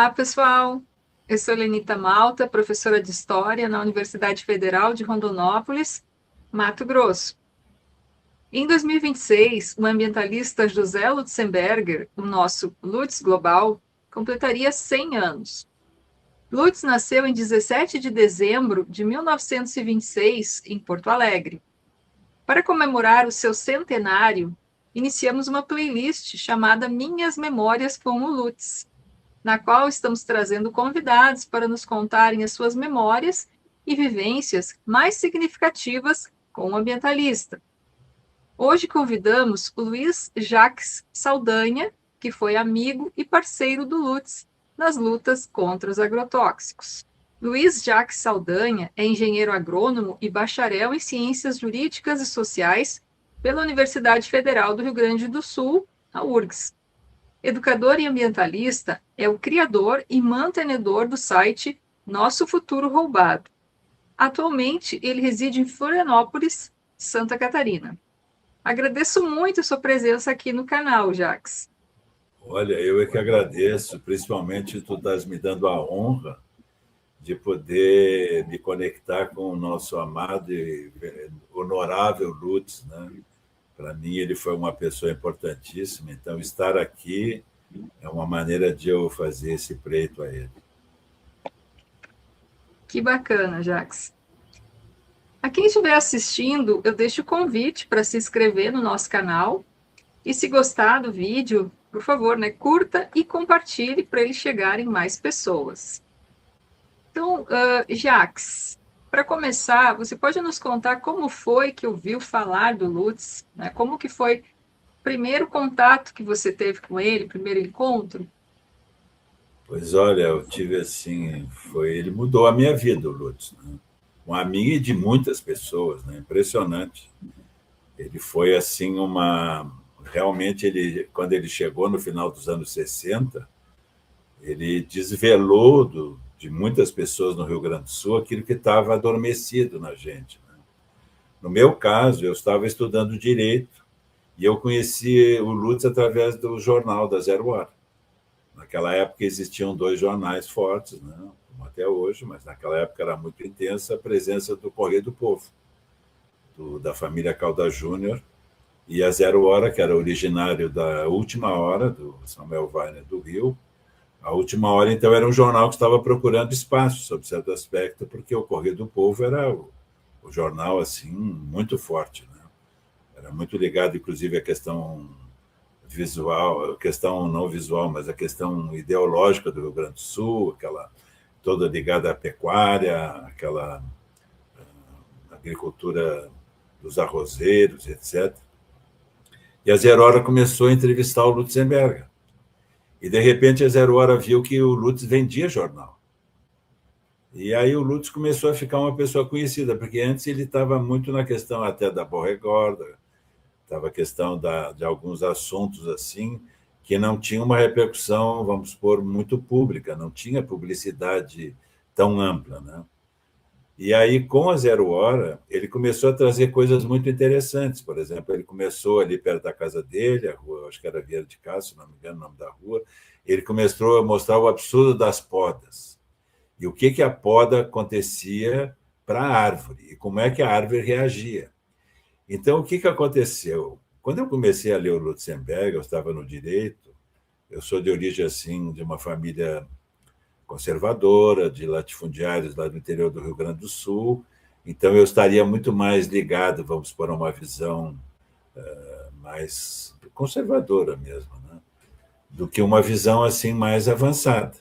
Olá, pessoal. Eu sou Lenita Malta, professora de História na Universidade Federal de Rondonópolis, Mato Grosso. Em 2026, o ambientalista José Lutzenberger, o nosso Lutz Global, completaria 100 anos. Lutz nasceu em 17 de dezembro de 1926, em Porto Alegre. Para comemorar o seu centenário, iniciamos uma playlist chamada Minhas Memórias com o Lutz, na qual estamos trazendo convidados para nos contarem as suas memórias e vivências mais significativas com o ambientalista. Hoje convidamos o Luiz Jacques Saldanha, que foi amigo e parceiro do Lutz nas lutas contra os agrotóxicos. Luiz Jacques Saldanha é engenheiro agrônomo e bacharel em Ciências Jurídicas e Sociais pela Universidade Federal do Rio Grande do Sul, a URGS. Educador e ambientalista, é o criador e mantenedor do site Nosso Futuro Roubado. Atualmente, ele reside em Florianópolis, Santa Catarina. Agradeço muito a sua presença aqui no canal, Jacques. Olha, eu é que agradeço, principalmente tu estás me dando a honra de poder me conectar com o nosso amado e honorável Lutz, né? Para mim, ele foi uma pessoa importantíssima, então estar aqui é uma maneira de eu fazer esse preito a ele. Que bacana, Jacques. A quem estiver assistindo, eu deixo o convite para se inscrever no nosso canal. E se gostar do vídeo, por favor, curta e compartilhe para ele chegar em mais pessoas. Então, Jacques, para começar, você pode nos contar como foi que ouviu falar do Lutz? Né? Como que foi o primeiro contato que você teve com ele, o primeiro encontro? Pois olha, eu tive assim, ele mudou a minha vida, o Lutz, né? A minha e de muitas pessoas, né? Impressionante. Ele foi assim realmente quando ele chegou no final dos anos 60, ele desvelou de muitas pessoas no Rio Grande do Sul aquilo que estava adormecido na gente, né? No meu caso, eu estava estudando direito e eu conheci o Lutz através do jornal da Zero Hora. Naquela época existiam 2 jornais fortes, né? Como até hoje, mas naquela época era muito intensa a presença do Correio do Povo, da família Calda Júnior, e a Zero Hora, que era originário da Última Hora, do Samuel Weiner do Rio. A Última Hora, então, era um jornal que estava procurando espaço, sob certo aspecto, porque o Correio do Povo era o jornal assim muito forte, né? Era muito ligado, inclusive, à questão visual, a questão não visual, mas a questão ideológica do Rio Grande do Sul, aquela toda ligada à pecuária, aquela agricultura dos arrozeiros, etc. E a Zero Hora começou a entrevistar o Lutzenberger. E, de repente, a Zero Hora viu que o Lutz vendia jornal. E aí o Lutz começou a ficar uma pessoa conhecida, porque antes ele estava muito na questão até da borregorda, estava a questão de alguns assuntos assim, que não tinha uma repercussão, vamos supor, muito pública, não tinha publicidade tão ampla, né? E aí, com a Zero Hora, ele começou a trazer coisas muito interessantes. Por exemplo, ele começou ali perto da casa dele, a rua, acho que era Vieira de Castro, se não me engano o nome da rua, ele começou a mostrar o absurdo das podas. E o que a poda acontecia para a árvore, e como é que a árvore reagia. Então, o que aconteceu? Quando eu comecei a ler o Lutzenberger, eu estava no direito, eu sou de origem assim, de uma família conservadora, de latifundiários lá do interior do Rio Grande do Sul, então eu estaria muito mais ligado, vamos supor, a uma visão mais conservadora mesmo, né? Do que uma visão assim mais avançada.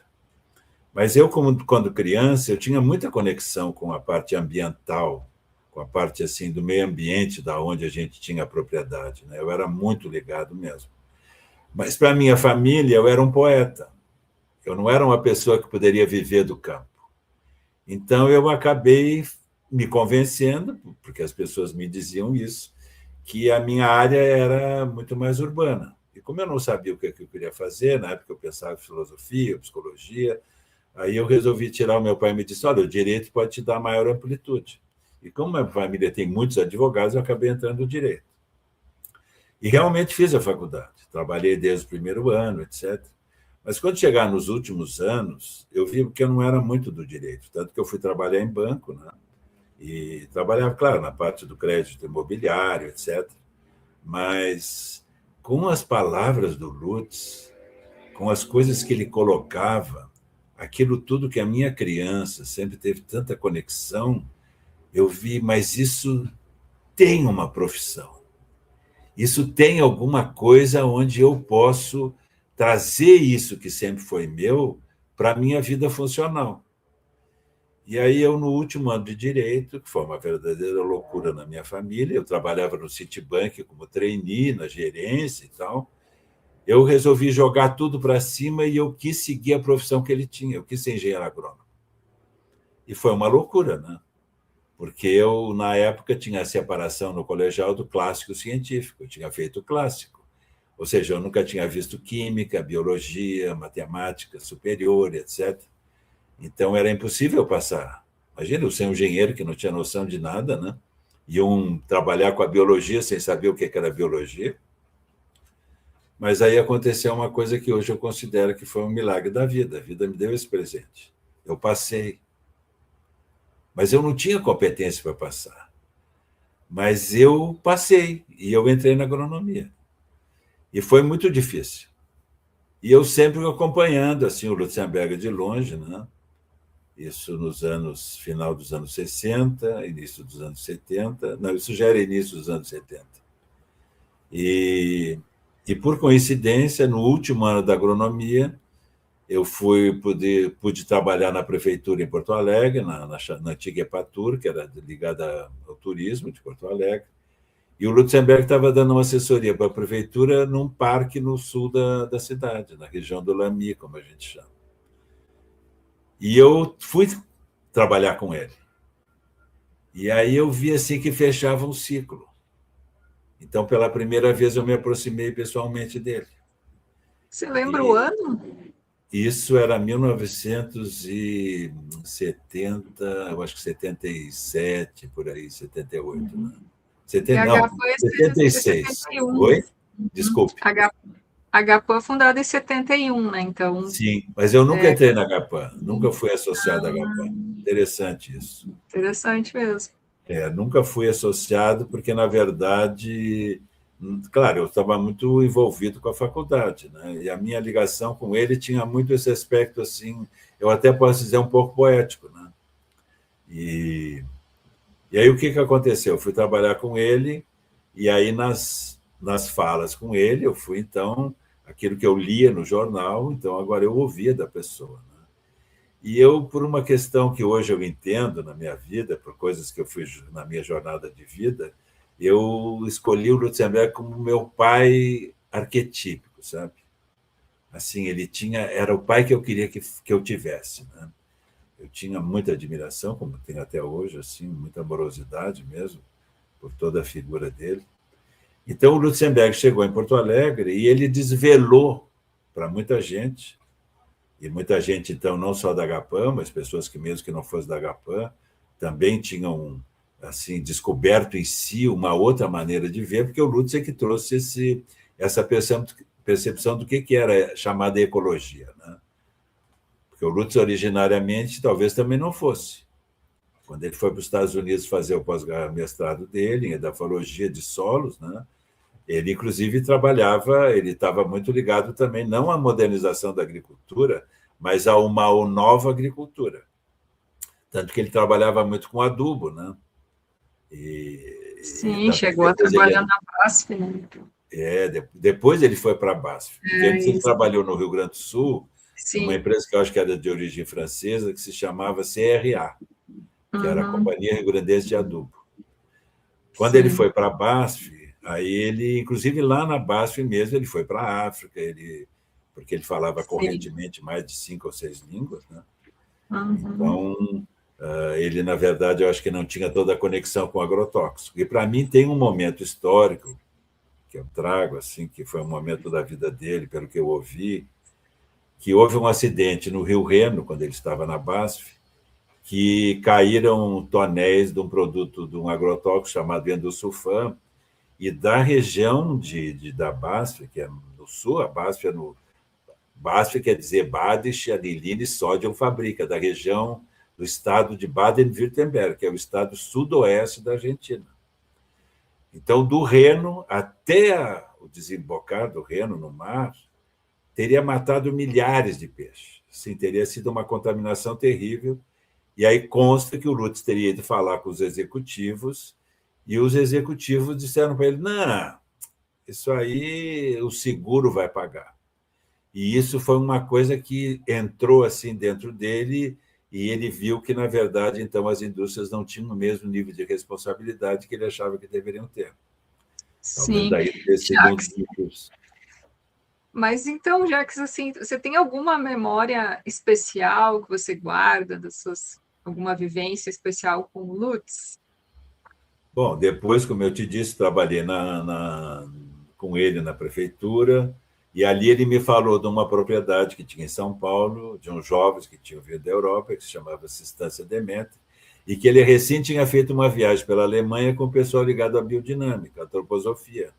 Mas eu, quando criança, eu tinha muita conexão com a parte ambiental, com a parte assim do meio ambiente, da onde a gente tinha a propriedade, né? Eu era muito ligado mesmo. Mas para minha família eu era um poeta. Eu não era uma pessoa que poderia viver do campo. Então eu acabei me convencendo, porque as pessoas me diziam isso, que a minha área era muito mais urbana. E como eu não sabia o que eu queria fazer, na época eu pensava em filosofia, psicologia, aí eu resolvi tirar. O meu pai me disse: olha, o direito pode te dar maior amplitude. E como a família tem muitos advogados, eu acabei entrando no direito. E realmente fiz a faculdade. Trabalhei desde o primeiro ano, etc. Mas quando chegar nos últimos anos, eu vi que eu não era muito do direito, tanto que eu fui trabalhar em banco, né? E trabalhava, claro, na parte do crédito imobiliário, etc. Mas com as palavras do Lutz, com as coisas que ele colocava, aquilo tudo que a minha criança sempre teve tanta conexão, eu vi, mas isso tem uma profissão. Isso tem alguma coisa onde eu posso trazer isso que sempre foi meu para a minha vida funcional. E aí eu, no último ano de Direito, que foi uma verdadeira loucura na minha família, eu trabalhava no Citibank como trainee, na gerência e tal, eu resolvi jogar tudo para cima e eu quis seguir a profissão que ele tinha, eu quis ser engenheiro agrônomo. E foi uma loucura, né? Porque eu, na época, tinha a separação no colegial do clássico científico, eu tinha feito clássico. Ou seja, eu nunca tinha visto química, biologia, matemática superior, etc. Então, era impossível passar. Imagina eu ser um engenheiro que não tinha noção de nada, né? E trabalhar com a biologia sem saber o que era biologia. Mas aí aconteceu uma coisa que hoje eu considero que foi um milagre da vida. A vida me deu esse presente. Eu passei. Mas eu não tinha competência para passar. Mas eu passei e eu entrei na agronomia. E foi muito difícil. E eu sempre acompanhando assim o Lutzenberger de longe, né? Isso nos final dos anos 60, início dos anos 70. Não, isso já era início dos anos 70. E por coincidência, no último ano da agronomia, eu pude trabalhar na prefeitura em Porto Alegre, na antiga Epatur, que era ligada ao turismo de Porto Alegre, e o Lutzenberger estava dando uma assessoria para a prefeitura num parque no sul da cidade, na região do Lamy, como a gente chama. E eu fui trabalhar com ele. E aí eu vi assim que fechava um ciclo. Então, pela primeira vez, eu me aproximei pessoalmente dele. Você lembra o ano? Isso era 1970, eu acho que 77, por aí, 78. Né? Não, 76. 71. Oi? Desculpe. A Gapan foi fundada em 71, né? Então, sim, mas eu nunca entrei na Gapan, nunca fui associado à Gapan. Interessante isso. Interessante mesmo. Nunca fui associado, porque, na verdade, claro, eu estava muito envolvido com a faculdade, né? E a minha ligação com ele tinha muito esse aspecto, assim, eu até posso dizer, um pouco poético, né? E aí o que aconteceu? Eu fui trabalhar com ele, e aí nas falas com ele, eu fui, então, aquilo que eu lia no jornal, então agora eu ouvia da pessoa. Né? E eu, por uma questão que hoje eu entendo na minha vida, por coisas que eu fiz na minha jornada de vida, eu escolhi o Lutzenberger como meu pai arquetípico, sabe? Assim, era o pai que eu queria que eu tivesse, né? Eu tinha muita admiração, como tenho até hoje, assim, muita amorosidade mesmo, por toda a figura dele. Então, o Lutzenberger chegou em Porto Alegre e ele desvelou para muita gente, e muita gente, então, não só da Gapan, mas pessoas que, mesmo que não fossem da Gapan, também tinham assim, descoberto em si uma outra maneira de ver, porque o Lutz é que trouxe essa percepção do que era chamada ecologia. Né? Porque o Lutz, originariamente, talvez também não fosse. Quando ele foi para os Estados Unidos fazer o pós-mestrado dele, em edafologia de solos, né? Ele, inclusive, ele estava muito ligado também, não à modernização da agricultura, mas a uma nova agricultura. Tanto que ele trabalhava muito com adubo, né? Sim, chegou a trabalhar na BASF, né? Depois ele foi para a BASF. Antes ele trabalhou no Rio Grande do Sul, numa empresa que eu acho que era de origem francesa, que se chamava CRA, que era a Companhia Rio Grandense de Adubo. Quando ele foi para a BASF, aí ele, inclusive lá na BASF mesmo, ele foi para a África, porque ele falava correntemente mais de 5 ou 6 línguas, né? Então, ele, na verdade, eu acho que não tinha toda a conexão com o agrotóxico. E, para mim, tem um momento histórico que eu trago, assim, que foi um momento da vida dele, pelo que eu ouvi, que houve um acidente no Rio Reno, quando ele estava na BASF, que caíram tonéis de um produto, de um agrotóxico chamado endosulfan, e da região da BASF, que é no sul, a BASF é BASF quer dizer Badische Aniline Sodium Fábrica, da região do estado de Baden-Württemberg, que é o estado sudoeste da Argentina. Então, do Reno até o desembocar do Reno no mar, teria matado milhares de peixes. Sim, teria sido uma contaminação terrível. E aí consta que o Lutz teria ido falar com os executivos e os executivos disseram para ele: não, isso aí o seguro vai pagar. E isso foi uma coisa que entrou assim dentro dele e ele viu que, na verdade, então as indústrias não tinham o mesmo nível de responsabilidade que ele achava que deveriam ter. Talvez Sim. daí ter sido um dos motivos. Mas então, Jacques, assim, você tem alguma memória especial que você guarda alguma vivência especial com o Lutz? Bom, depois, como eu te disse, trabalhei com ele na prefeitura, e ali ele me falou de uma propriedade que tinha em São Paulo, de uns jovens que tinham vindo da Europa, que se chamava Estância Deméter, e que ele recém tinha feito uma viagem pela Alemanha com o pessoal ligado à biodinâmica, à antroposofia.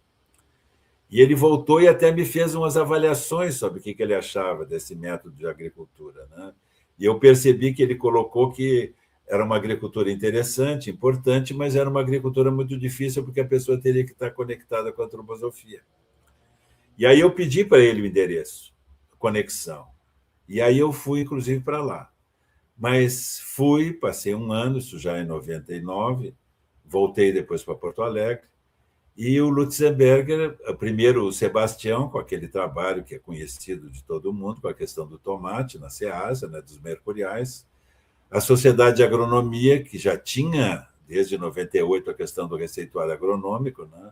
E ele voltou e até me fez umas avaliações sobre o que ele achava desse método de agricultura, né? E eu percebi que ele colocou que era uma agricultura interessante, importante, mas era uma agricultura muito difícil porque a pessoa teria que estar conectada com a antroposofia. E aí eu pedi para ele o endereço, conexão. E aí eu fui, inclusive, para lá. Mas fui, passei um ano, isso já em 99, voltei depois para Porto Alegre, e o Lutzenberger, primeiro o Sebastião, com aquele trabalho que é conhecido de todo mundo, com a questão do tomate na Ceasa, né, dos mercuriais, a Sociedade de Agronomia, que já tinha, desde 98, a questão do receituário agronômico, né?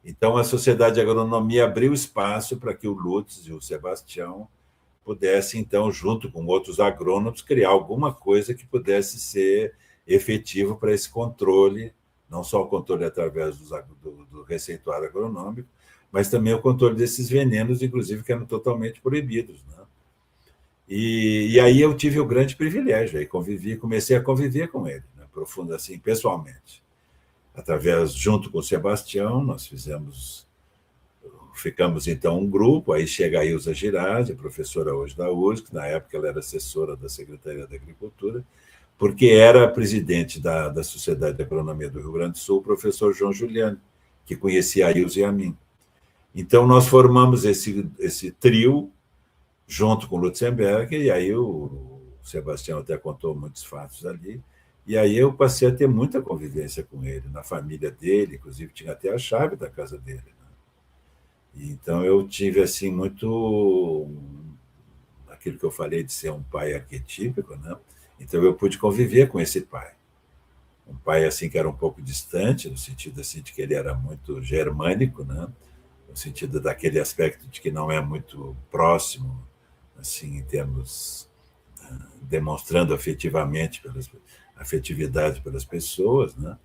Então, a Sociedade de Agronomia abriu espaço para que o Lutz e o Sebastião pudessem, então, junto com outros agrônomos, criar alguma coisa que pudesse ser efetivo para esse controle, não só o controle através do receituário agronômico, mas também o controle desses venenos, inclusive, que eram totalmente proibidos, né? E aí eu tive o grande privilégio, aí comecei a conviver com ele, né, profundo assim, pessoalmente. Junto com o Sebastião, ficamos então um grupo, aí chega a Ilza Girardi, professora hoje da USP, na época ela era assessora da Secretaria da Agricultura, porque era presidente da Sociedade de Agronomia do Rio Grande do Sul, o professor João Juliano, que conhecia a Ilza e a mim. Então, nós formamos esse trio, junto com o Lutzenberg, e aí o Sebastião até contou muitos fatos ali, e aí eu passei a ter muita convivência com ele, na família dele, inclusive tinha até a chave da casa dele, né? Então eu tive assim muito aquilo que eu falei de ser um pai arquetípico, né? Então eu pude conviver com esse pai. Um pai assim que era um pouco distante, no sentido assim de que ele era muito germânico, né? No sentido daquele aspecto de que não é muito próximo, assim, em termos demonstrando afetividade pelas pessoas, né?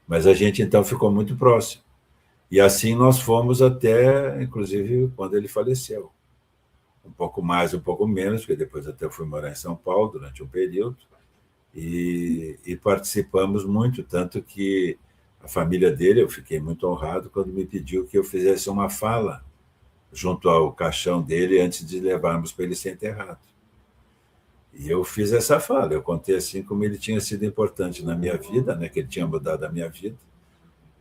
Mas a gente então ficou muito próximo. E assim nós fomos até, inclusive, quando ele faleceu. Um pouco mais, um pouco menos, porque depois até fui morar em São Paulo durante um período, e participamos muito, tanto que a família dele, eu fiquei muito honrado quando me pediu que eu fizesse uma fala junto ao caixão dele antes de levarmos para ele ser enterrado. E eu fiz essa fala, eu contei assim como ele tinha sido importante na minha vida, né, que ele tinha mudado a minha vida,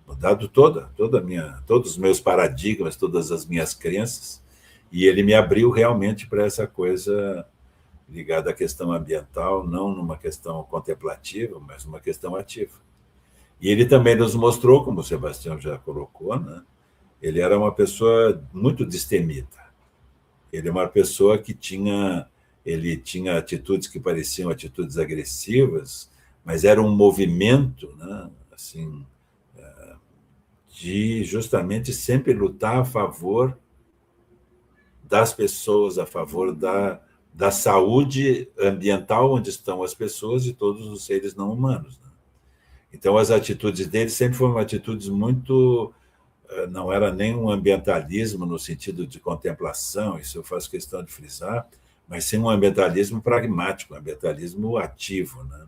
mudado todos os meus paradigmas, todas as minhas crenças, e ele me abriu realmente para essa coisa ligada à questão ambiental, não numa questão contemplativa, mas numa questão ativa. E ele também nos mostrou, como o Sebastião já colocou, né, ele era uma pessoa muito destemida. Ele é uma pessoa que ele tinha atitudes que pareciam atitudes agressivas, mas era um movimento, né, assim, de justamente sempre lutar a favor das pessoas, a favor da saúde ambiental onde estão as pessoas e todos os seres não humanos, né? Então, as atitudes dele sempre foram atitudes muito... Não era nem um ambientalismo no sentido de contemplação, isso eu faço questão de frisar, mas sim um ambientalismo pragmático, um ambientalismo ativo, né?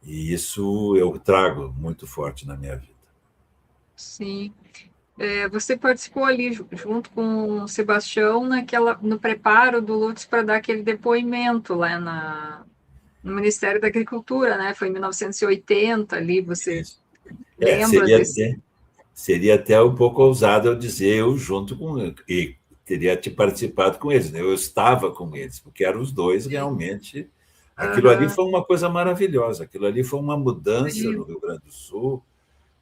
E isso eu trago muito forte na minha vida. Sim. Você participou ali junto com o Sebastião no preparo do Lutz para dar aquele depoimento lá no Ministério da Agricultura, né? Foi em 1980 ali, você Isso. lembra desse? Seria até um pouco ousado eu dizer eu junto com e teria te participado com eles, né? Eu estava com eles, porque eram os dois realmente. Aquilo ali Aham, foi uma coisa maravilhosa, aquilo ali foi uma mudança no imagino. Rio Grande do Sul,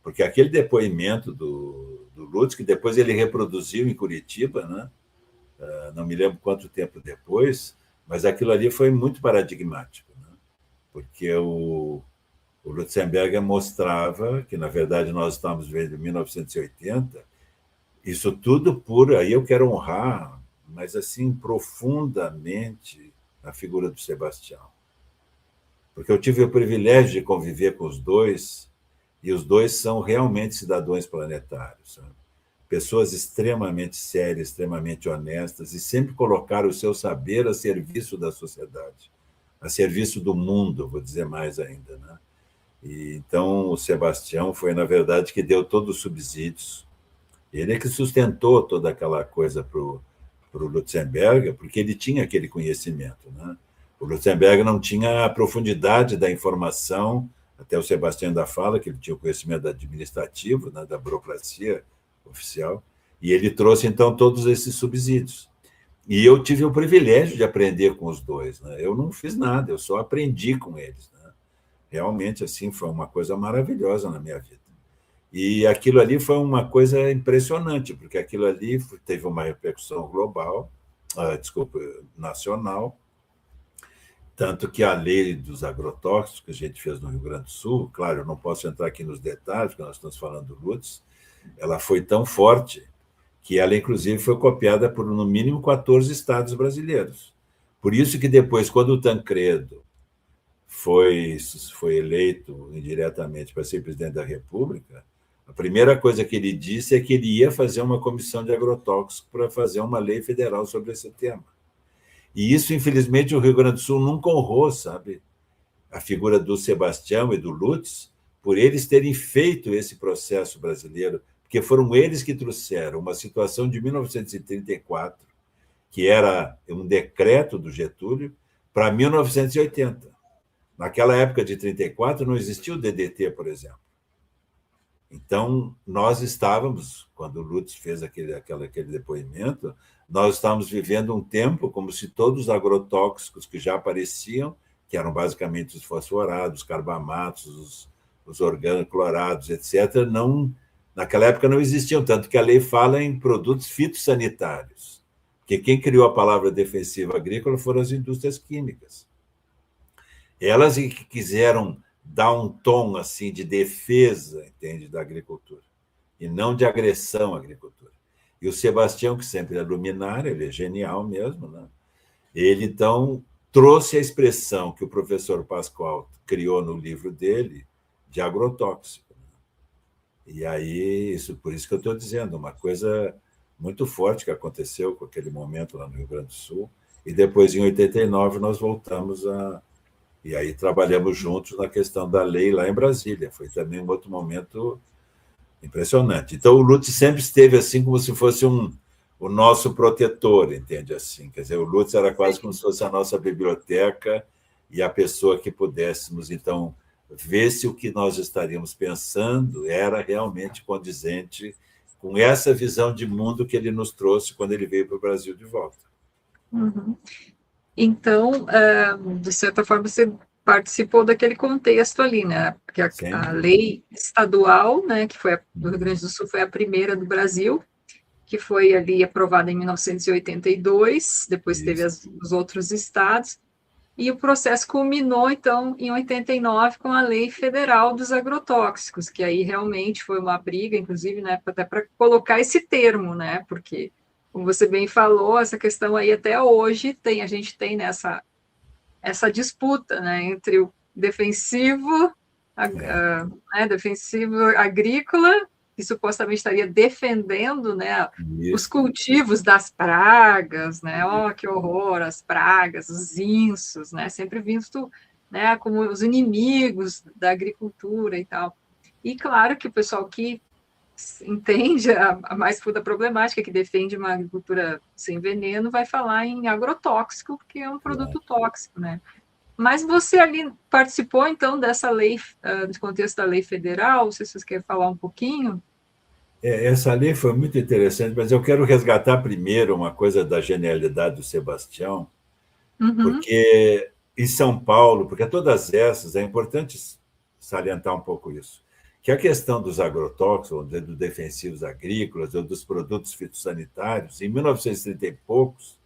porque aquele depoimento do Lutz, que depois ele reproduziu em Curitiba, né? Não me lembro quanto tempo depois, mas aquilo ali foi muito paradigmático, né? Porque o Lutzenberger mostrava que, na verdade, nós estamos vendo em 1980, isso tudo por. Aí eu quero honrar, mas assim, profundamente, a figura do Sebastião. Porque eu tive o privilégio de conviver com os dois, e os dois são realmente cidadãos planetários. Sabe? Pessoas extremamente sérias, extremamente honestas, e sempre colocaram o seu saber a serviço da sociedade, a serviço do mundo, vou dizer mais ainda. Né? E, então, o Sebastião foi, na verdade, que deu todos os subsídios. Ele é que sustentou toda aquela coisa para o Lutzenberger, porque ele tinha aquele conhecimento. Né? O Lutzenberger não tinha a profundidade da informação, até o Sebastião ainda fala que ele tinha o conhecimento administrativo, né, da burocracia oficial, e ele trouxe, então, todos esses subsídios. E eu tive o privilégio de aprender com os dois. Né? Eu não fiz nada, eu só aprendi com eles. Né? Realmente, assim, foi uma coisa maravilhosa na minha vida. E aquilo ali foi uma coisa impressionante, porque aquilo ali teve uma repercussão global, desculpa, nacional, tanto que a lei dos agrotóxicos que a gente fez no Rio Grande do Sul, claro, eu não posso entrar aqui nos detalhes, porque nós estamos falando do Lutz, ela foi tão forte que ela, inclusive, foi copiada por, no mínimo, 14 estados brasileiros. Por isso que depois, quando o Tancredo foi eleito indiretamente para ser presidente da República, a primeira coisa que ele disse é que ele ia fazer uma comissão de agrotóxicos para fazer uma lei federal sobre esse tema. E isso, infelizmente, o Rio Grande do Sul nunca honrou, sabe? A figura do Sebastião e do Lutz, por eles terem feito esse processo brasileiro, porque foram eles que trouxeram uma situação de 1934, que era um decreto do Getúlio, para 1980. Naquela época de 34 não existia o DDT, por exemplo. Então, nós estávamos, quando o Lutz fez aquele depoimento, nós estávamos vivendo um tempo como se todos os agrotóxicos que já apareciam, que eram basicamente os fosforados, os carbamatos, os organoclorados, etc., não, naquela época não existiam, tanto que a lei fala em produtos fitossanitários, porque quem criou a palavra defensiva agrícola foram as indústrias químicas. Elas que quiseram dar um tom assim de defesa, entende, da agricultura, e não de agressão à agricultura. E o Sebastião, que sempre é luminário, ele é genial mesmo, né? Ele, então, trouxe a expressão que o professor Pascoal criou no livro dele, de agrotóxico. E aí, por isso que eu estou dizendo, uma coisa muito forte que aconteceu com aquele momento lá no Rio Grande do Sul, e depois, em 89, nós voltamos a. E aí trabalhamos juntos na questão da lei lá em Brasília. Foi também um outro momento impressionante. Então, o Lutz sempre esteve assim como se fosse o nosso protetor, entende? Assim, quer dizer, o Lutz era quase como se fosse a nossa biblioteca e a pessoa que pudéssemos, então, ver se o que nós estaríamos pensando era realmente condizente com essa visão de mundo que ele nos trouxe quando ele veio para o Brasil de volta. Uhum. Então, de certa forma, você participou daquele contexto ali, né? Porque Sem a dúvida. lei estadual, né, que foi do Rio Grande do Sul, foi a primeira do Brasil, que foi ali aprovada em 1982, depois teve Isso. os outros estados, e o processo culminou, então, em 89, com a Lei Federal dos Agrotóxicos, que aí realmente foi uma briga, inclusive, né, até para colocar esse termo, né, porque, como você bem falou, essa questão aí até hoje a gente tem nessa essa disputa, né, entre o defensivo, defensivo agrícola, que supostamente estaria defendendo, né, os Isso. cultivos das pragas, né, oh, que horror, as pragas, os insos, né, sempre visto, né, como os inimigos da agricultura e tal. E claro que o pessoal que entende a mais fundo a problemática, que defende uma agricultura sem veneno, vai falar em agrotóxico, porque é um produto tóxico, né? Mas você ali participou, então, dessa lei, do contexto da lei federal, não sei se você quer falar um pouquinho. Essa lei foi muito interessante, mas eu quero resgatar primeiro uma coisa da genialidade do Sebastião, Uhum, porque em São Paulo, porque todas essas, é importante salientar um pouco isso, que a questão dos agrotóxicos, dos defensivos agrícolas, ou dos produtos fitossanitários, em 1930 e poucos,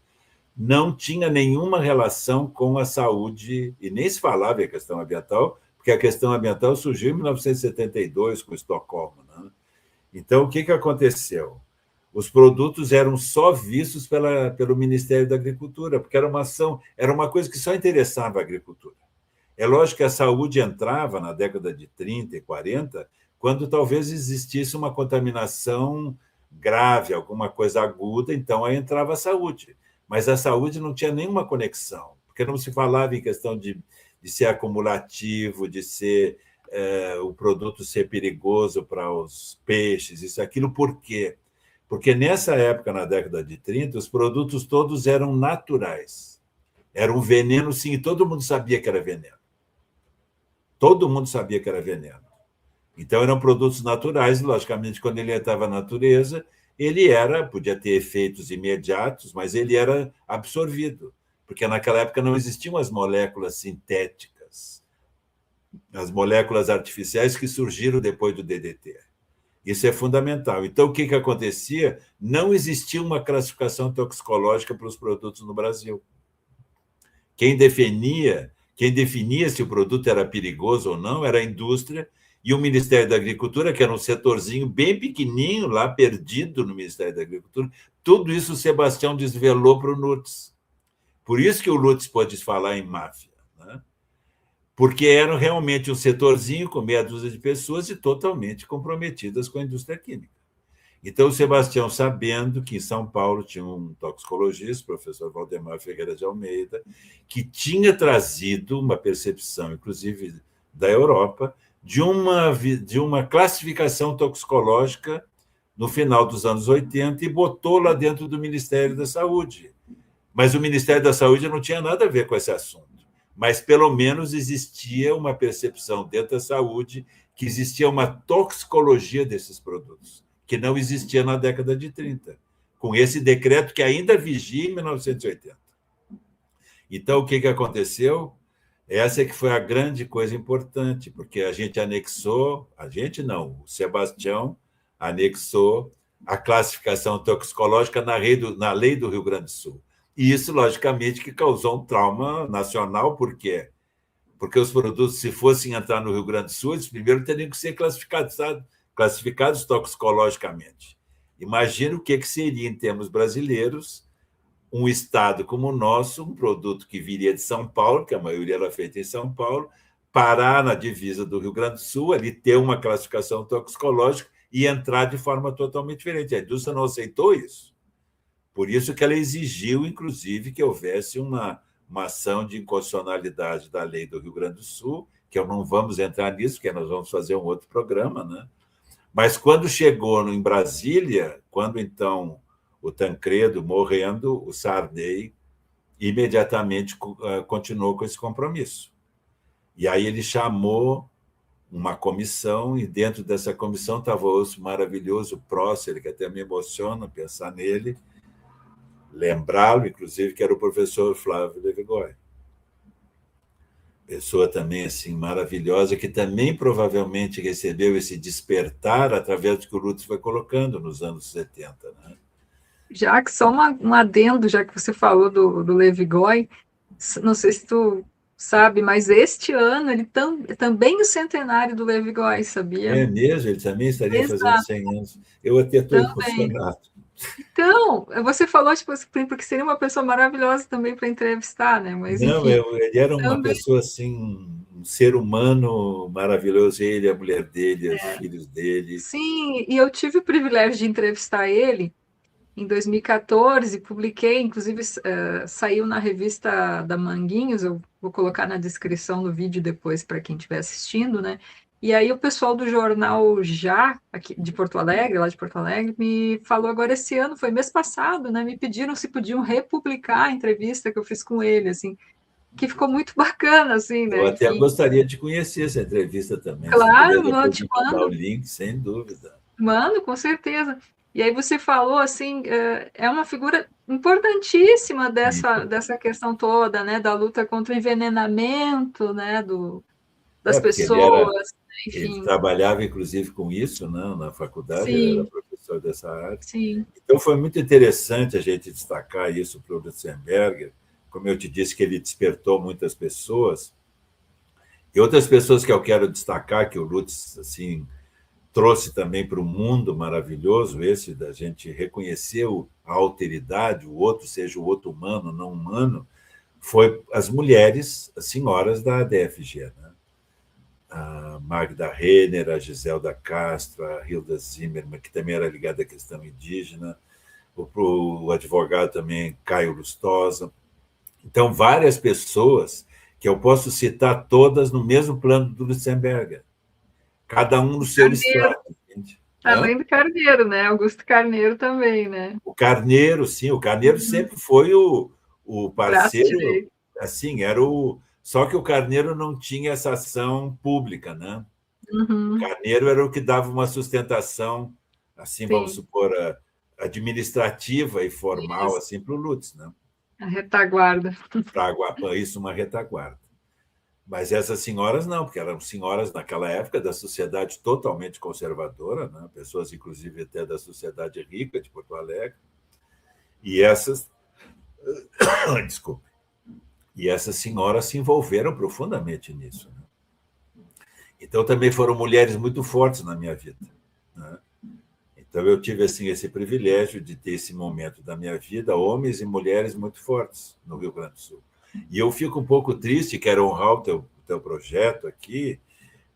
não tinha nenhuma relação com a saúde, e nem se falava em questão ambiental, porque a questão ambiental surgiu em 1972 com Estocolmo. Né? Então, o que aconteceu? Os produtos eram só vistos pelo Ministério da Agricultura, porque era uma ação, era uma coisa que só interessava a agricultura. É lógico que a saúde entrava na década de 30 e 40, quando talvez existisse uma contaminação grave, alguma coisa aguda, então aí entrava a saúde. Mas a saúde não tinha nenhuma conexão, porque não se falava em questão de ser acumulativo, de ser o produto ser perigoso para os peixes, isso e aquilo. Por quê? Porque nessa época, na década de 30, os produtos todos eram naturais. Era um veneno, sim, e todo mundo sabia que era veneno. Todo mundo sabia que era veneno. Então, eram produtos naturais, e, logicamente, quando ele estava na natureza, ele podia ter efeitos imediatos, mas ele era absorvido, porque naquela época não existiam as moléculas sintéticas, as moléculas artificiais que surgiram depois do DDT. Isso é fundamental. Então, o que acontecia? Não existia uma classificação toxicológica para os produtos no Brasil. Quem definia se o produto era perigoso ou não era a indústria e o Ministério da Agricultura, que era um setorzinho bem pequenininho lá, perdido no Ministério da Agricultura. Tudo isso o Sebastião desvelou para o Lutz. Por isso que o Lutz pôde falar em máfia, né? Porque eram realmente um setorzinho com meia dúzia de pessoas e totalmente comprometidas com a indústria química. Então, o Sebastião, sabendo que em São Paulo tinha um toxicologista, o professor Valdemar Ferreira de Almeida, que tinha trazido uma percepção, inclusive da Europa, de uma classificação toxicológica no final dos anos 80 e botou lá dentro do Ministério da Saúde. Mas o Ministério da Saúde não tinha nada a ver com esse assunto. Mas, pelo menos, existia uma percepção dentro da saúde que existia uma toxicologia desses produtos, que não existia na década de 30, com esse decreto que ainda vigia em 1980. Então, o que aconteceu? Essa que foi a grande coisa importante, porque a gente anexou, a gente não, o Sebastião anexou a classificação toxicológica na lei do Rio Grande do Sul. E isso, logicamente, que causou um trauma nacional, por quê? Porque os produtos, se fossem entrar no Rio Grande do Sul, eles primeiro teriam que ser classificados toxicologicamente. Imagina o que seria, em termos brasileiros, um estado como o nosso, um produto que viria de São Paulo, que a maioria era feita em São Paulo, parar na divisa do Rio Grande do Sul, ali ter uma classificação toxicológica e entrar de forma totalmente diferente. A indústria não aceitou isso. Por isso que ela exigiu, inclusive, que houvesse uma ação de inconstitucionalidade da lei do Rio Grande do Sul, que não vamos entrar nisso, porque nós vamos fazer um outro programa, né? Mas quando chegou em Brasília, quando então o Tancredo morrendo, o Sarney imediatamente continuou com esse compromisso. E aí ele chamou uma comissão, e dentro dessa comissão estava o maravilhoso Prócer, que até me emociona pensar nele, lembrá-lo, inclusive, que era o professor Flávio Levigoy. Pessoa também assim maravilhosa, que também provavelmente recebeu esse despertar através do que o Lutz foi colocando nos anos 70. Né? Já que só um adendo, já que você falou do Levi Goy, não sei se tu sabe, mas este ano ele também o centenário do Levi Goy, sabia? É mesmo? Ele também estaria fazendo Exato, 100 anos. Eu até estou também. emocionado. Então, você falou, tipo, assim, porque seria uma pessoa maravilhosa também para entrevistar, né? Mas, Não, enfim, ele era uma também. pessoa assim, um ser humano maravilhoso, ele, a mulher dele, os filhos dele. Sim, e eu tive o privilégio de entrevistar ele em 2014, publiquei, inclusive saiu na revista da Manguinhos, eu vou colocar na descrição do vídeo depois para quem estiver assistindo, né? E aí o pessoal do jornal Já, aqui de Porto Alegre, lá de Porto Alegre, me falou agora esse ano, foi mês passado, né? Me pediram se podiam republicar a entrevista que eu fiz com ele, assim, que ficou muito bacana, assim, Eu né? até gostaria de conhecer essa entrevista também. Se puder Claro, depois te me mandar o mando, link, sem dúvida. mando, com certeza. E aí você falou, assim, é uma figura importantíssima dessa questão toda, né? Da luta contra o envenenamento, né? Das Porque ele era, pessoas, né, ele enfim. trabalhava inclusive com isso, né? Na faculdade, ele era Sim, professor dessa área. sim. Então foi muito interessante a gente destacar isso para o Lutzenberger, como eu te disse que ele despertou muitas pessoas, e outras pessoas que eu quero destacar que o Lutz assim trouxe também para o mundo maravilhoso esse da gente reconhecer a alteridade, o outro, seja o outro humano, não humano, foi as mulheres, as senhoras da DFG, né? A Magda Renner, a Giselda Castro, a Hilda Zimmermann, que também era ligada à questão indígena, o advogado também Caio Lustosa. Então, várias pessoas que eu posso citar todas no mesmo plano do Lutzenberger, cada um no seu Carneiro, estrato. Entende? além do Carneiro, né? Augusto Carneiro também, né? O Carneiro, sim, o Carneiro sempre foi o Braço parceiro, direito. assim, era o. Só que o Carneiro não tinha essa ação pública, né? O Uhum, Carneiro era o que dava uma sustentação, assim, vamos sim, supor, administrativa e formal, isso. assim, para o Lutz, né? A retaguarda. Para Aguapã, isso uma retaguarda. Mas essas senhoras não, porque eram senhoras naquela época da sociedade totalmente conservadora, né? Pessoas, inclusive, até da sociedade rica de Porto Alegre. E essas, desculpe, e essas senhoras se envolveram profundamente nisso. Né? Então, também foram mulheres muito fortes na minha vida. Né? Então, eu tive assim, esse privilégio de ter esse momento da minha vida, homens e mulheres muito fortes no Rio Grande do Sul. E eu fico um pouco triste, quero honrar o teu projeto aqui,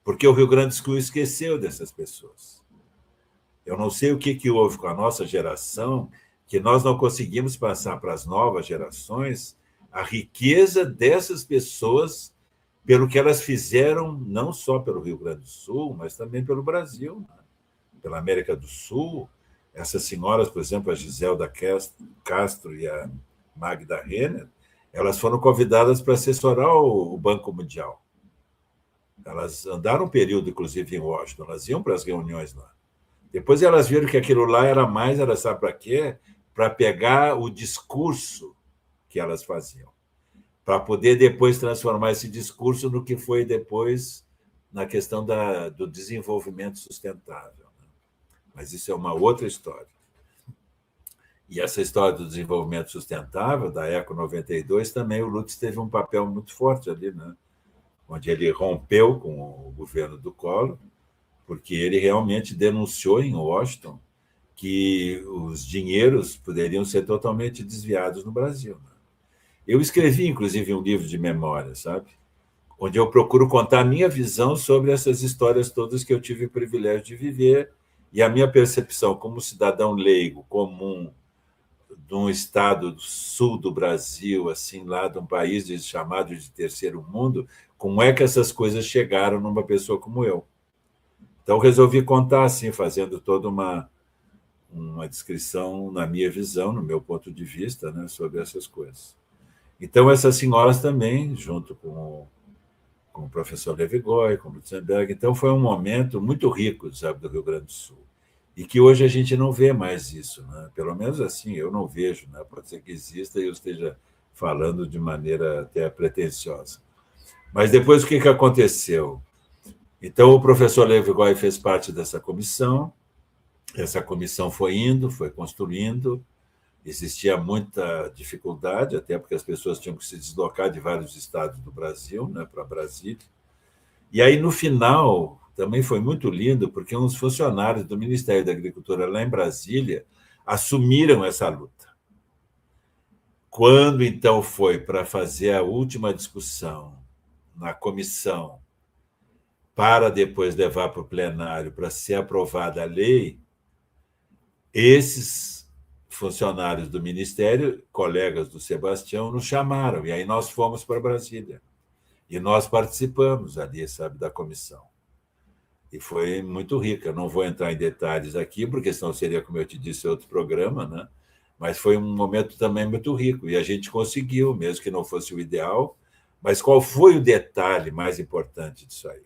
porque o Rio Grande do Sul esqueceu dessas pessoas. Eu não sei o que houve com a nossa geração, que nós não conseguimos passar para as novas gerações a riqueza dessas pessoas pelo que elas fizeram, não só pelo Rio Grande do Sul, mas também pelo Brasil, né? Pela América do Sul. Essas senhoras, por exemplo, a Giselda Castro e a Magda Renner, elas foram convidadas para assessorar o Banco Mundial. Elas andaram um período, inclusive, em Washington, elas iam para as reuniões lá. Depois elas viram que aquilo lá era mais, elas sabe para quê? Para pegar o discurso que elas faziam, para poder depois transformar esse discurso no que foi depois na questão do desenvolvimento sustentável. Né? Mas isso é uma outra história. E essa história do desenvolvimento sustentável, da Eco 92, também o Lutz teve um papel muito forte ali, né? Onde ele rompeu com o governo do Collor, porque ele realmente denunciou em Washington que os dinheiros poderiam ser totalmente desviados no Brasil. Né? Eu escrevi, inclusive, um livro de memória, sabe? Onde eu procuro contar a minha visão sobre essas histórias todas que eu tive o privilégio de viver e a minha percepção como cidadão leigo, comum, de um estado do sul do Brasil, assim, lá de um país chamado de terceiro mundo, como é que essas coisas chegaram numa pessoa como eu. Então, resolvi contar assim, fazendo toda uma descrição na minha visão, no meu ponto de vista, né, sobre essas coisas. Então, essas senhoras também, junto com o professor Levi-Goy, com o Lutzenberg, então foi um momento muito rico, sabe, do Rio Grande do Sul. E que hoje a gente não vê mais isso, né? Pelo menos assim, eu não vejo, né? Pode ser que exista e eu esteja falando de maneira até pretensiosa. Mas depois o que aconteceu? Então, o professor Levi-Goy fez parte dessa comissão, essa comissão foi indo, foi construindo, existia muita dificuldade, até porque as pessoas tinham que se deslocar de vários estados do Brasil, né, para Brasília. E aí, no final, também foi muito lindo, porque uns funcionários do Ministério da Agricultura lá em Brasília assumiram essa luta. Quando, então, foi para fazer a última discussão na comissão, para depois levar para o plenário para ser aprovada a lei, esses funcionários do Ministério, colegas do Sebastião, nos chamaram, e aí nós fomos para Brasília. E nós participamos ali, sabe, da comissão. E foi muito rica. Não vou entrar em detalhes aqui, porque senão seria, como eu te disse, outro programa, né? Mas foi um momento também muito rico. E a gente conseguiu, mesmo que não fosse o ideal. Mas qual foi o detalhe mais importante disso aí?